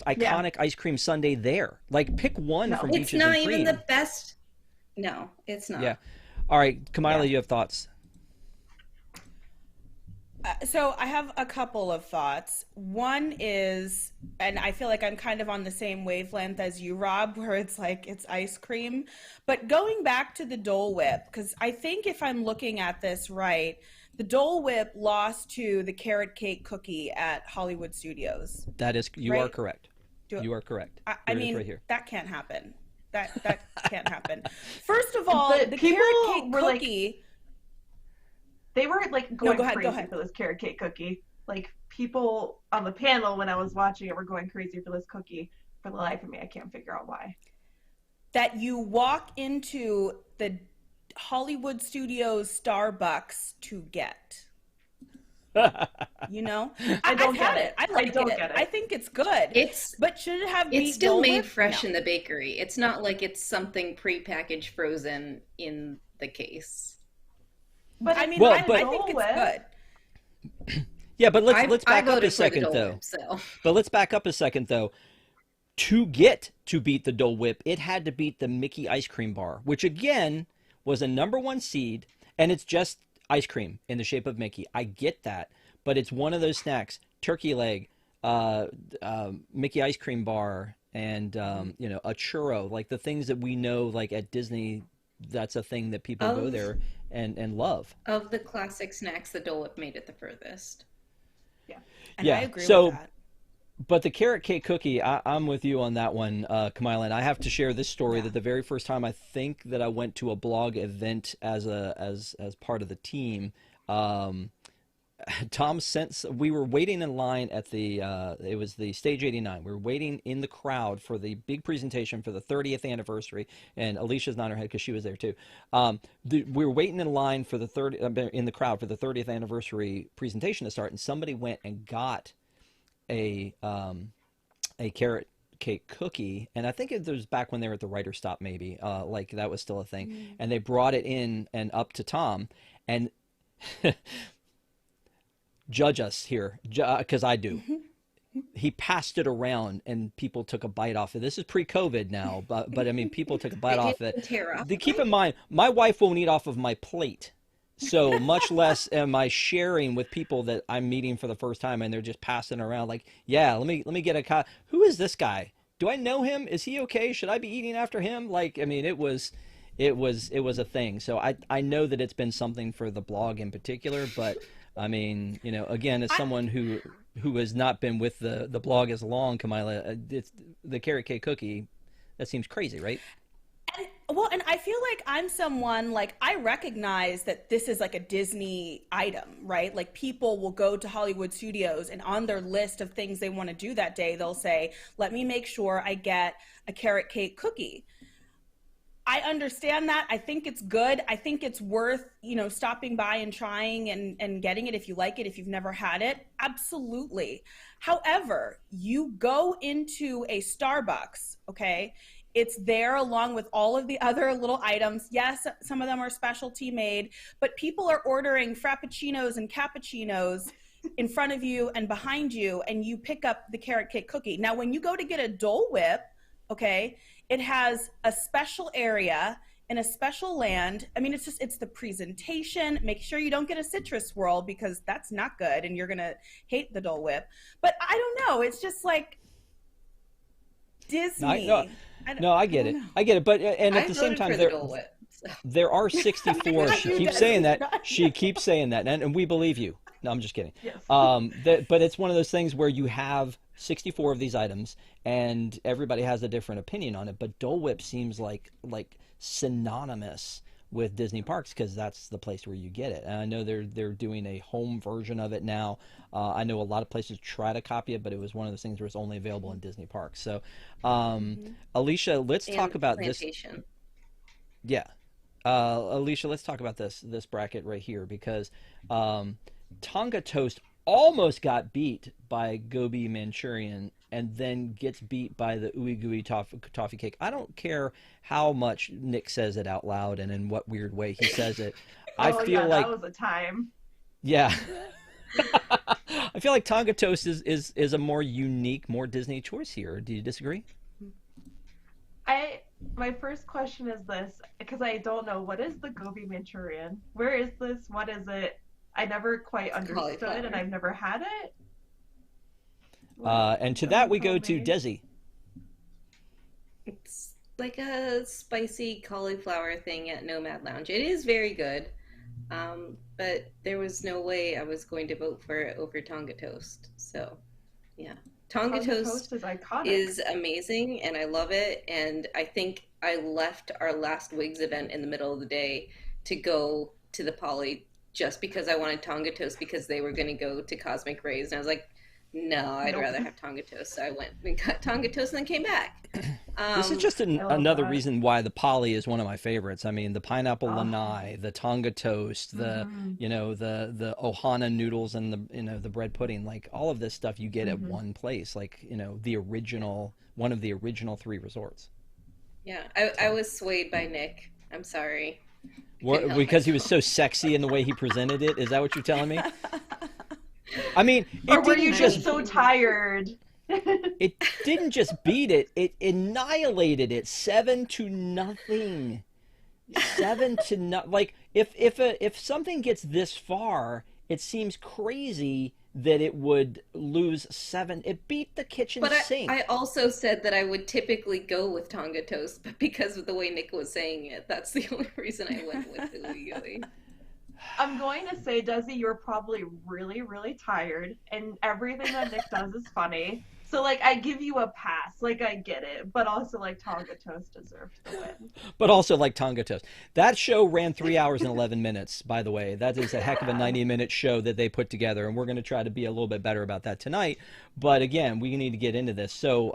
iconic ice cream sundae there. Like, pick one from Beaches and Cream. It's not even the best. No, it's not. Yeah. All right, Kamila, you have thoughts? So I have a couple of thoughts. One is, and I feel like I'm kind of on the same wavelength as you, Rob, where it's like it's ice cream. But going back to the Dole Whip, because I think if I'm looking at this right, the Dole Whip lost to the carrot cake cookie at Hollywood Studios. That is, you are correct. You are correct. I mean, right here. That can't happen. That can't happen. First of all, the carrot cake cookie. They were like going crazy for this carrot cake cookie. Like, people on the panel when I was watching it were going crazy for this cookie. For the life of me, I can't figure out why. That you walk into the Hollywood Studios Starbucks to get. I don't get it. I don't get it. I think it's good. But should it have? It's still made fresh in the bakery. It's not like it's something prepackaged frozen in the case. But I mean, Well, I but- think it's good. Yeah, but let's I back up voted a for the second Dole though. Whip, so. But let's back up a second though. To get to beat the Dole Whip, it had to beat the Mickey ice cream bar, which again was a #1 seed, and it's just ice cream in the shape of Mickey. I get that, but it's one of those snacks: turkey leg, Mickey ice cream bar, and you know, a churro, like the things that we know, like at Disney. That's a thing that people go there and love. Of the classic snacks, the Dole Whip made it the furthest. And Yeah, I agree so- with that. But the carrot cake cookie, I'm with you on that one, Kamila. And I have to share this story that the very first time I think that I went to a blog event as part of the team, Tom sent. We were waiting in line at the. It was the Stage 89. We were waiting in the crowd for the big presentation for the 30th anniversary, and Alicia's nodding her head because she was there too. We were waiting in line for the in the crowd for the 30th anniversary presentation to start, and somebody went and got a carrot cake cookie, and I think it was back when they were at the writer stop, maybe like that was still a thing, and they brought it in and up to Tom, and judge us here because I do. He passed it around and people took a bite off it. This is pre-COVID now, but I mean, people took a bite off it. Tear off. Keep in mind, my wife won't eat off of my plate. So much less am I sharing with people that I'm meeting for the first time, and they're just passing around like, yeah, let me get a who is this guy? Do I know him? Is he okay? Should I be eating after him? Like, I mean, it was a thing. So I know that it's been something for the blog in particular, but I mean, you know, again, as someone who has not been with the blog as long, Kamila, it's the carrot cake cookie. That seems crazy, right? And I feel like I'm someone, like, I recognize that this is like a Disney item, right? Like, people will go to Hollywood Studios and on their list of things they want to do that day, they'll say, let me make sure I get a carrot cake cookie. I understand that. I think it's good. I think it's worth, you know, stopping by and trying and getting it if you like it, if you've never had it. Absolutely. However, you go into a Starbucks, okay? It's there along with all of the other little items. Yes, some of them are specialty made, but people are ordering frappuccinos and cappuccinos in front of you and behind you, and you pick up the carrot cake cookie. Now, when you go to get a Dole Whip, okay, it has a special area in a special land. I mean, it's the presentation. Make sure you don't get a citrus swirl because that's not good and you're going to hate the Dole Whip. But I don't know. It's just like Disney. I get it. I get it. But and at the same time, there are 64. She keeps saying that. She keeps saying that, and we believe you. No, I'm just kidding. Yes. But it's one of those things where you have 64 of these items, and everybody has a different opinion on it. But Dole Whip seems like synonymous with Disney parks because that's the place where you get it. And I know they're doing a home version of it now. I know a lot of places try to copy it, but it was one of those things where it's only available in Disney parks. So, Alicia, let's talk about Plantation. this. Yeah. Alicia, let's talk about this bracket right here because Tonga Toast almost got beat by Gobi Manchurian and then gets beat by the Ooey Gooey toffee cake. I don't care how much Nick says it out loud and in what weird way he says it. I feel like that was a time. Yeah. I feel like Tonga Toast is a more unique, more Disney choice here. Do you disagree? My first question is this, because I don't know, what is the Gobi Manchurian? Where is this? What is it? I never quite understood, and I've never had it. And to that we go to Desi. It's like a spicy cauliflower thing at Nomad Lounge. It is very good, but there was no way I was going to vote for it over Tonga Toast. So, yeah. Tonga Toast is iconic. Is amazing, and I love it. And I think I left our last Wigs event in the middle of the day to go to the Poly just because I wanted Tonga Toast because they were going to go to Cosmic Rays. And I was like, no, I'd rather have Tonga Toast. So I went and got Tonga Toast and then came back. This is just another reason why the Poly is one of my favorites. I mean, the pineapple lanai, the Tonga Toast, the the ohana noodles, and the bread pudding. Like all of this stuff you get at one place. Like one of the original 3 resorts. Yeah, I was swayed by Nick. I'm sorry. Because he was so sexy in the way he presented it? Is that what you're telling me? I mean, or were you just so tired? It didn't just beat it; it annihilated it, 7-0. 7-0. Like if something gets this far, it seems crazy that it would lose 7. It beat the kitchen sink. I also said that I would typically go with Tonga toast, but because of the way Nick was saying it, that's the only reason I went with illegally. I'm going to say, Desi, you're probably really, really tired, and everything that Nick does is funny. So, like, I give you a pass. Like, I get it. But also, like, Tonga Toast deserved the win. But also, like, Tonga Toast. That show ran 3 hours and 11 minutes, by the way. That is a heck of a 90-minute show that they put together, and we're going to try to be a little bit better about that tonight. But, again, we need to get into this. So,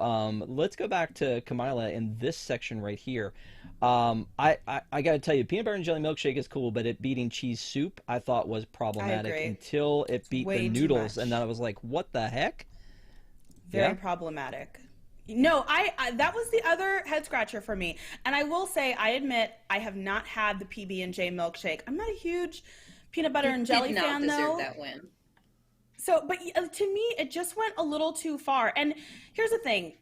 let's go back to Kamila in this section right here. I got to tell you, peanut butter and jelly milkshake is cool, but it beating cheese soup I thought was problematic until it beat the noodles, and then I was like, what the heck? Very problematic. No, I that was the other head scratcher for me. And I will say, I admit, I have not had the PB&J milkshake. I'm not a huge peanut butter and jelly fan, though. Did not deserve that win. So, but to me, it just went a little too far. And here's the thing.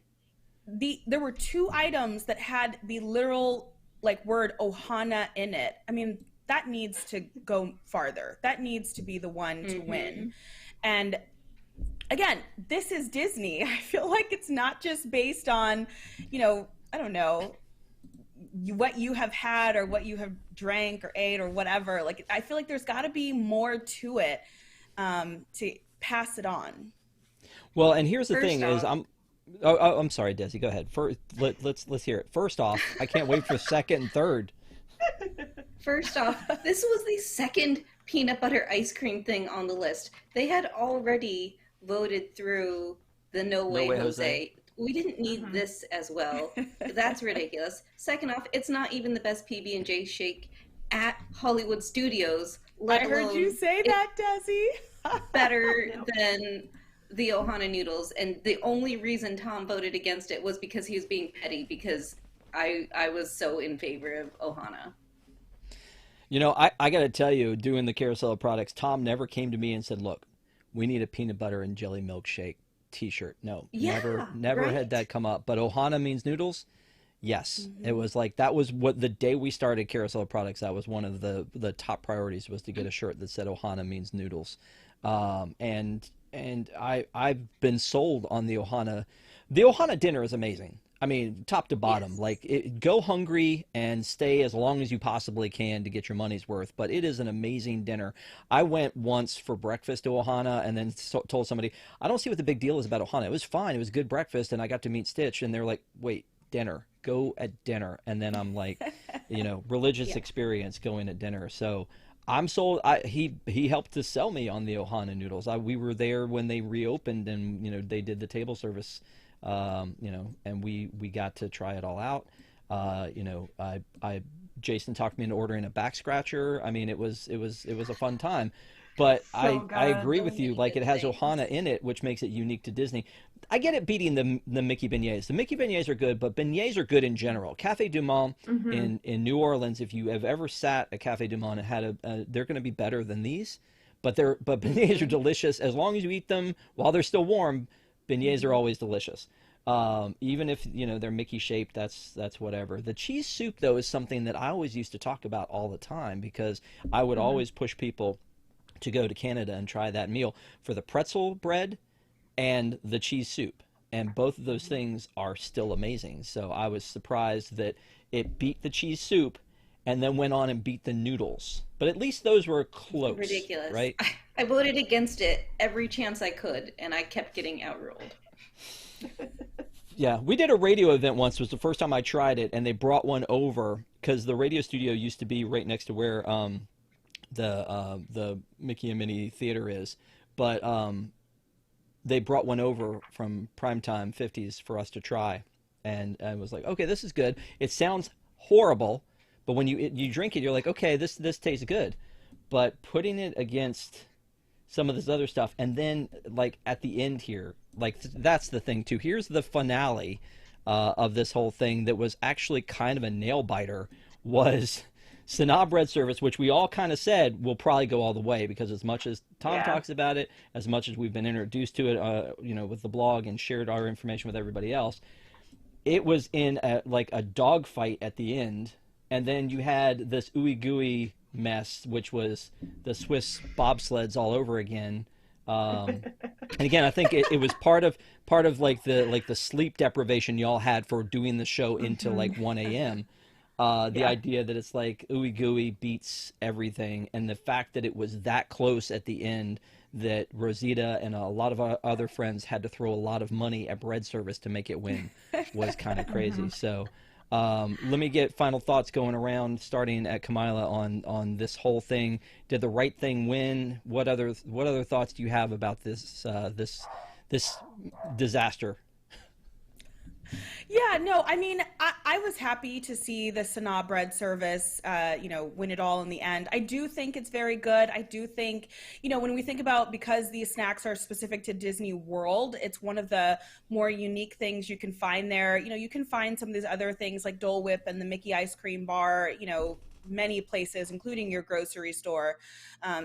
There were 2 items that had the literal, like, word Ohana in it. I mean, that needs to go farther. That needs to be the one to win. And again, this is Disney. I feel like it's not just based on, I don't know, what you have had or what you have drank or ate or whatever. Like, I feel like there's got to be more to it to pass it on. Well, and here's the thing is, I'm sorry, Desi, go ahead. Let's hear it. First off, I can't wait for second and third. First off, this was the second peanut butter ice cream thing on the list. They had already voted through the No Way Jose. We didn't need this as well. That's ridiculous. Second off, it's not even the best PB&J shake at Hollywood Studios. I heard you say that, Desi. Better than the Ohana noodles. And the only reason Tom voted against it was because he was being petty, because I was so in favor of Ohana. I got to tell you, doing the Carousel of Products, Tom never came to me and said, look, we need a peanut butter and jelly milkshake t-shirt. No, never had that come up. But Ohana means noodles. Yes. It was like, that was what the day we started Carousel of Products, that was one of the top priorities, was to get a shirt that said Ohana means noodles. And I've been sold on the Ohana. The Ohana dinner is amazing. I mean, top to bottom. Yes. Like, go hungry and stay as long as you possibly can to get your money's worth. But it is an amazing dinner. I went once for breakfast to Ohana and then told somebody, I don't see what the big deal is about Ohana. It was fine. It was good breakfast, and I got to meet Stitch, and they're like, wait, dinner. Go at dinner. And then I'm like, religious experience going at dinner. So I'm sold. He helped to sell me on the Ohana noodles. We were there when they reopened, and they did the table service. And we got to try it all out. Jason talked me into ordering a back scratcher. I mean, it was a fun time. But I agree with you. Like, it has Ohana in it, which makes it unique to Disney. I get it beating the Mickey beignets. The Mickey beignets are good, but beignets are good in general. Café du Monde in New Orleans, if you have ever sat at Café du Monde and had they're going to be better than these. But beignets are delicious as long as you eat them while they're still warm. Beignets are always delicious. Even if, they're Mickey shaped, that's whatever. The cheese soup, though, is something that I always used to talk about all the time, because I would always push people to go to Canada and try that meal for the pretzel bread and the cheese soup. And both of those things are still amazing. So I was surprised that it beat the cheese soup and then went on and beat the noodles. But at least those were close. Ridiculous. Right? I voted against it every chance I could, and I kept getting outruled. Yeah, we did a radio event once. It was the first time I tried it, and they brought one over, because the radio studio used to be right next to where the Mickey and Minnie Theater is. But they brought one over from Primetime 50s for us to try. And I was like, okay, this is good. It sounds horrible, but when you drink it, you're like, okay, this tastes good. But putting it against some of this other stuff, and then, like, at the end here, like, that's the thing too. Here's the finale of this whole thing that was actually kind of a nail biter, was Sanaa bread service, which we all kind of said will probably go all the way, because as much as Tom Yeah. talks about it, as much as we've been introduced to it, with the blog and shared our information with everybody else, it was in a dog fight at the end, and then you had this ooey gooey mess, which was the Swiss bobsleds all over again. And again, I think it was part of like the sleep deprivation y'all had for doing the show into like 1 a.m. The Yeah. idea that it's like ooey gooey beats everything, and the fact that it was that close at the end that Rosita and a lot of our other friends had to throw a lot of money at bread service to make it win was kind of crazy. So let me get final thoughts going around, starting at Kamila on this whole thing. Did the right thing win? What other thoughts do you have about this this disaster? Yeah, no, I mean, I was happy to see the Sanaa bread service, win it all in the end. I do think it's very good. I do think, when we think about, because these snacks are specific to Disney World, it's one of the more unique things you can find there. You can find some of these other things like Dole Whip and the Mickey ice cream bar, many places, including your grocery store,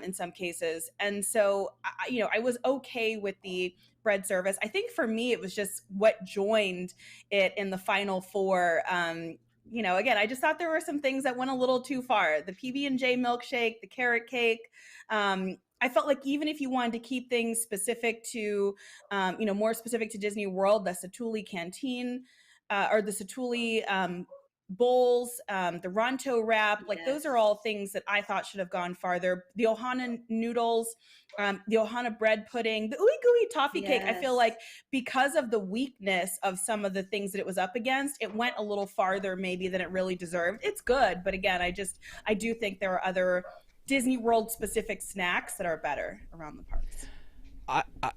in some cases. And so, I was okay with the bread service. I think for me, it was just what joined it in the final four. Again, I just thought there were some things that went a little too far. The PB&J milkshake, the carrot cake. I felt like even if you wanted to keep things specific to, more specific to Disney World, the Satuli Canteen, or the Satuli bowls, the Ronto wrap, like those are all things that I thought should have gone farther. The Ohana noodles, the Ohana bread pudding, the ooey gooey toffee cake. I feel like because of the weakness of some of the things that it was up against, it went a little farther maybe than it really deserved. It's good, but again, I do think there are other Disney World specific snacks that are better around the parks.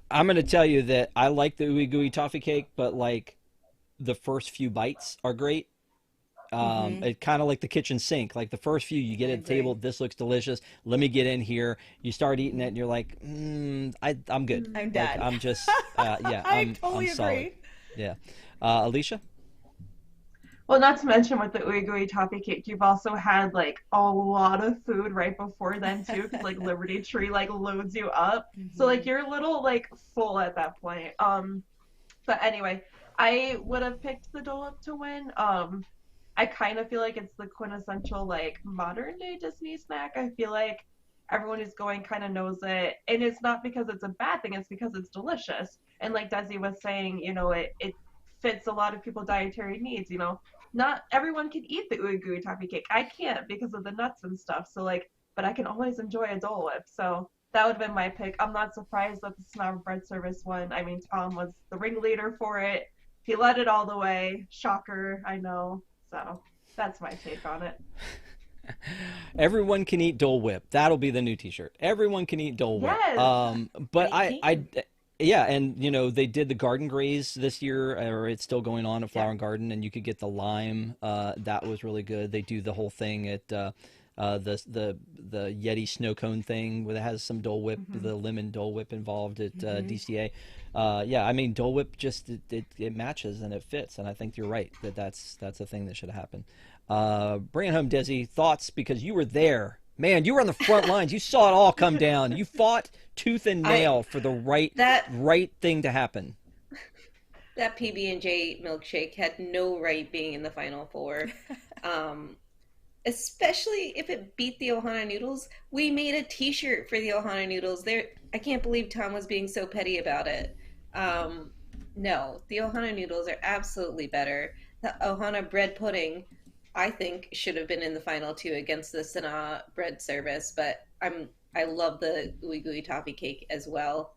I'm going to tell you that I like the ooey gooey toffee cake, but like the first few bites are great. It kind of like the kitchen sink, like the first few you get at the table, this looks delicious, let me get in here, you start eating it and you're like, I'm good, I'm done. like, I'm just I totally I'm solid. agree. Yeah. Alicia? Well, not to mention with the ooey gooey toffee cake, you've also had like a lot of food right before then too, because like Liberty Tree like loads you up, so like you're a little like full at that point. But anyway, I would have picked the Dole Whip to win. I kind of feel like it's the quintessential like modern day Disney snack. I feel like everyone who's going kind of knows it, and it's not because it's a bad thing, it's because it's delicious. And like Desi was saying, it fits a lot of people's dietary needs. Not everyone can eat the ooey gooey toffee cake. I can't because of the nuts and stuff. So like, but I can always enjoy a Dole Whip. So that would have been my pick. I'm not surprised that the Snob bread service won. I mean, Tom was the ringleader for it. He led it all the way. Shocker, I know. So that's my take on it. Everyone can eat Dole Whip. That'll be the new T-shirt. Everyone can eat Dole Whip. Yes. But and they did the Garden Graze this year, or it's still going on at Flower and Garden, and you could get the lime. That was really good. They do the whole thing at the Yeti snow cone thing where it has some Dole Whip, the lemon Dole Whip involved at DCA. I mean, Dole Whip just it matches and it fits, and I think you're right that's a thing that should happen. Bring it home, Desi. Thoughts, because you were there. Man, you were on the front lines. You saw it all come down. You fought tooth and nail for the right thing to happen. That PB&J milkshake had no right being in the final four. Especially if it beat the Ohana noodles. We made a T-shirt for the Ohana noodles. I can't believe Tom was being so petty about it. No, the Ohana noodles are absolutely better. The Ohana bread pudding, I think, should have been in the final two against the Sanaa bread service. But I love the ooey gooey toffee cake as well.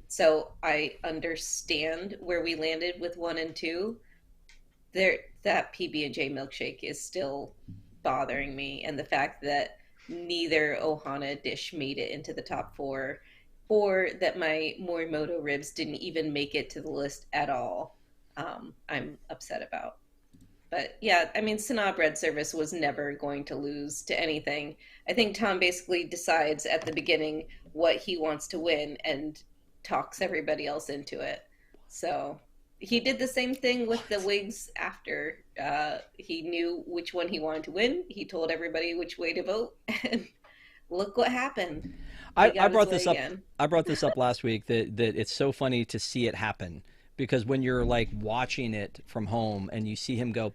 So I understand where we landed with 1 and 2. That PB&J milkshake is still bothering me, and the fact that neither Ohana dish made it into the top 4, or that my Morimoto ribs didn't even make it to the list at all, I'm upset about. But yeah, I mean, Sanaa bread service was never going to lose to anything. I think Tom basically decides at the beginning what he wants to win and talks everybody else into it. So he did the same thing with the wigs after. He knew which one he wanted to win. He told everybody which way to vote, and look what happened. I brought this up. I brought this up last week that it's so funny to see it happen, because when you're like watching it from home and you see him go,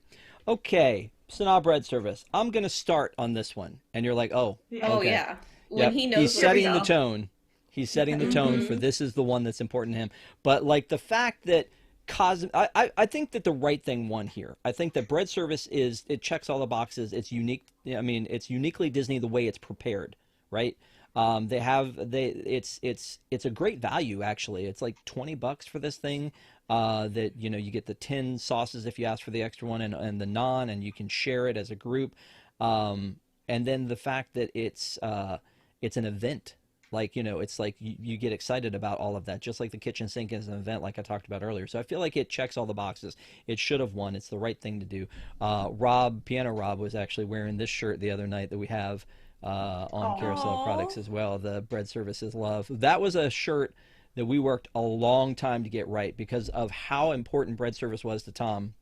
okay, Sanaa bread service, I'm gonna start on this one, and you're like, oh, oh okay. yeah, when he knows he's setting the tone. He's setting the tone for this is the one that's important to him. But like the fact that I think that the right thing won here. I think that bread service it checks all the boxes. It's unique. I mean, it's uniquely Disney the way it's prepared, right? It's a great value actually. It's like $20 for this thing. That you get the 10 sauces if you ask for the extra one, and the naan, and you can share it as a group. And then the fact that it's an event. Like, it's like you get excited about all of that, just like the kitchen sink is an event, like I talked about earlier. So I feel like it checks all the boxes. It should have won. It's the right thing to do. Piano Rob was actually wearing this shirt the other night that we have on Carousel Products as well. The bread services love. That was a shirt that we worked a long time to get right because of how important bread service was to Tom.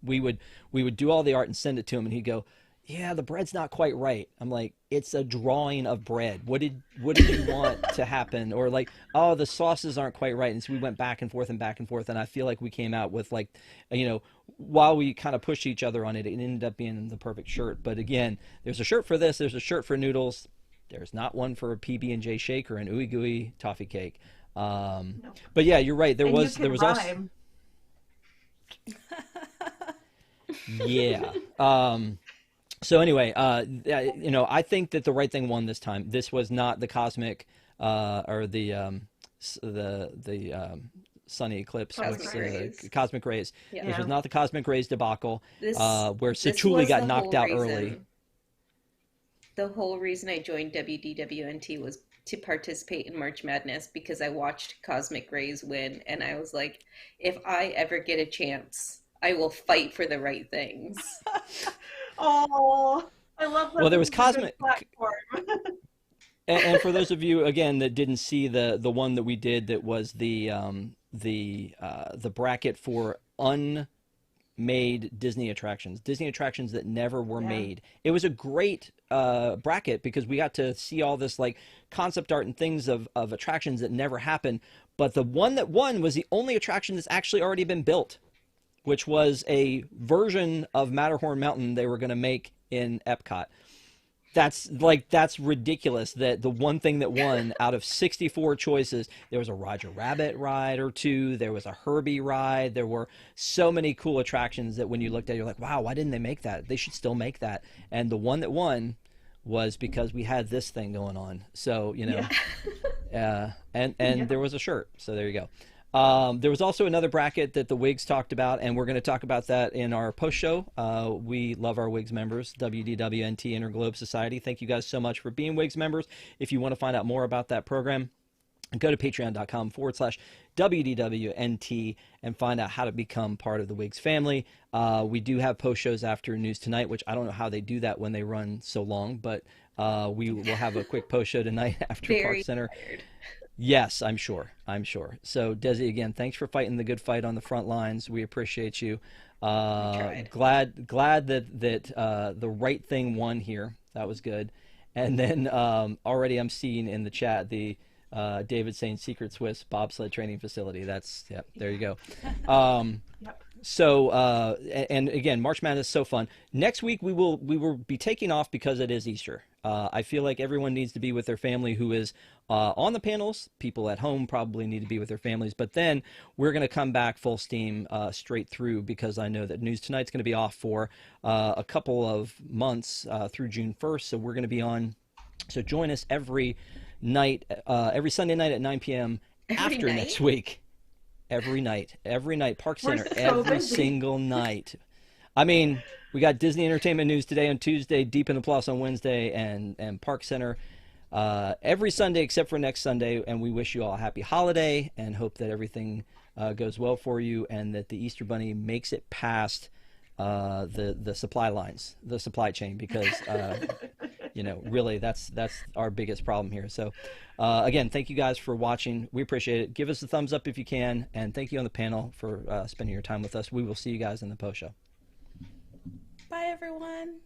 We would do all the art and send it to him, and he'd go, yeah, the bread's not quite right. I'm like, it's a drawing of bread. What did you want to happen? Or like, oh, the sauces aren't quite right. And so we went back and forth, and I feel like we came out with like, while we kind of pushed each other on it, it ended up being the perfect shirt. But again, there's a shirt for this, there's a shirt for noodles. There's not one for a PB&J shake or an ooey gooey toffee cake. No. But yeah, you're right. There was rhyme. Also yeah. So anyway, I think that the right thing won this time. This was not the cosmic or the sunny eclipse, cosmic rays. Yeah. This was not the cosmic rays debacle where Sachuli got knocked out early. The whole reason I joined WDWNT was to participate in March Madness, because I watched Cosmic Rays win, and I was like, if I ever get a chance, I will fight for the right things. Oh, I love that. Well, there was Cosmic platform. and for those of you again that didn't see the one that we did, that was the bracket for unmade Disney attractions that never were made. It was a great bracket because we got to see all this like concept art and things of attractions that never happened. But the one that won was the only attraction that's actually already been built, which was a version of Matterhorn Mountain they were going to make in Epcot. That's ridiculous that the one thing that won out of 64 choices, there was a Roger Rabbit ride or two, there was a Herbie ride, there were so many cool attractions that when you looked at it, you're like, wow, why didn't they make that? They should still make that. And the one that won was because we had this thing going on. So, and there was a shirt. So there you go. There was also another bracket that the Wigs talked about, and we're going to talk about that in our post show. We love our Wigs members, WDWNT Interglobe Society. Thank you guys so much for being Wigs members. If you want to find out more about that program, go to patreon.com/WDWNT and find out how to become part of the Wigs family. We do have post shows after News Tonight, which I don't know how they do that when they run so long, but we will have a quick post show tonight after ParksCenter. Yes, I'm sure. So, Desi, again, thanks for fighting the good fight on the front lines. We appreciate you. Glad that the right thing won here. That was good. And then already I'm seeing in the chat the David saying Secret Swiss bobsled training facility. There you go. Yep. So, and again, March Madness is so fun. Next week we will be taking off because it is Easter. I feel like everyone needs to be with their family who is on the panels. People at home probably need to be with their families. But then we're going to come back full steam straight through, because I know that News Tonight's going to be off for a couple of months through June 1st. So we're going to be on. So join us every night, every Sunday night at 9 p.m. after next week. Every night, ParksCenter, every single night. I mean, we got Disney Entertainment News today on Tuesday, Deep in the Plus on Wednesday, and ParksCenter every Sunday except for next Sunday. And we wish you all a happy holiday and hope that everything goes well for you, and that the Easter Bunny makes it past the supply lines, the supply chain, because really that's our biggest problem here. So again, thank you guys for watching. We appreciate it. Give us a thumbs up if you can, and thank you on the panel for spending your time with us. We will see you guys in the post show. Bye, everyone.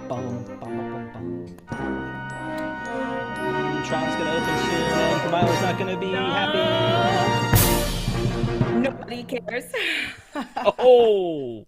Bum, bum, bum, bum, bum. Tron's gonna open soon, and Kamila's not gonna be happy. Nobody cares. Oh.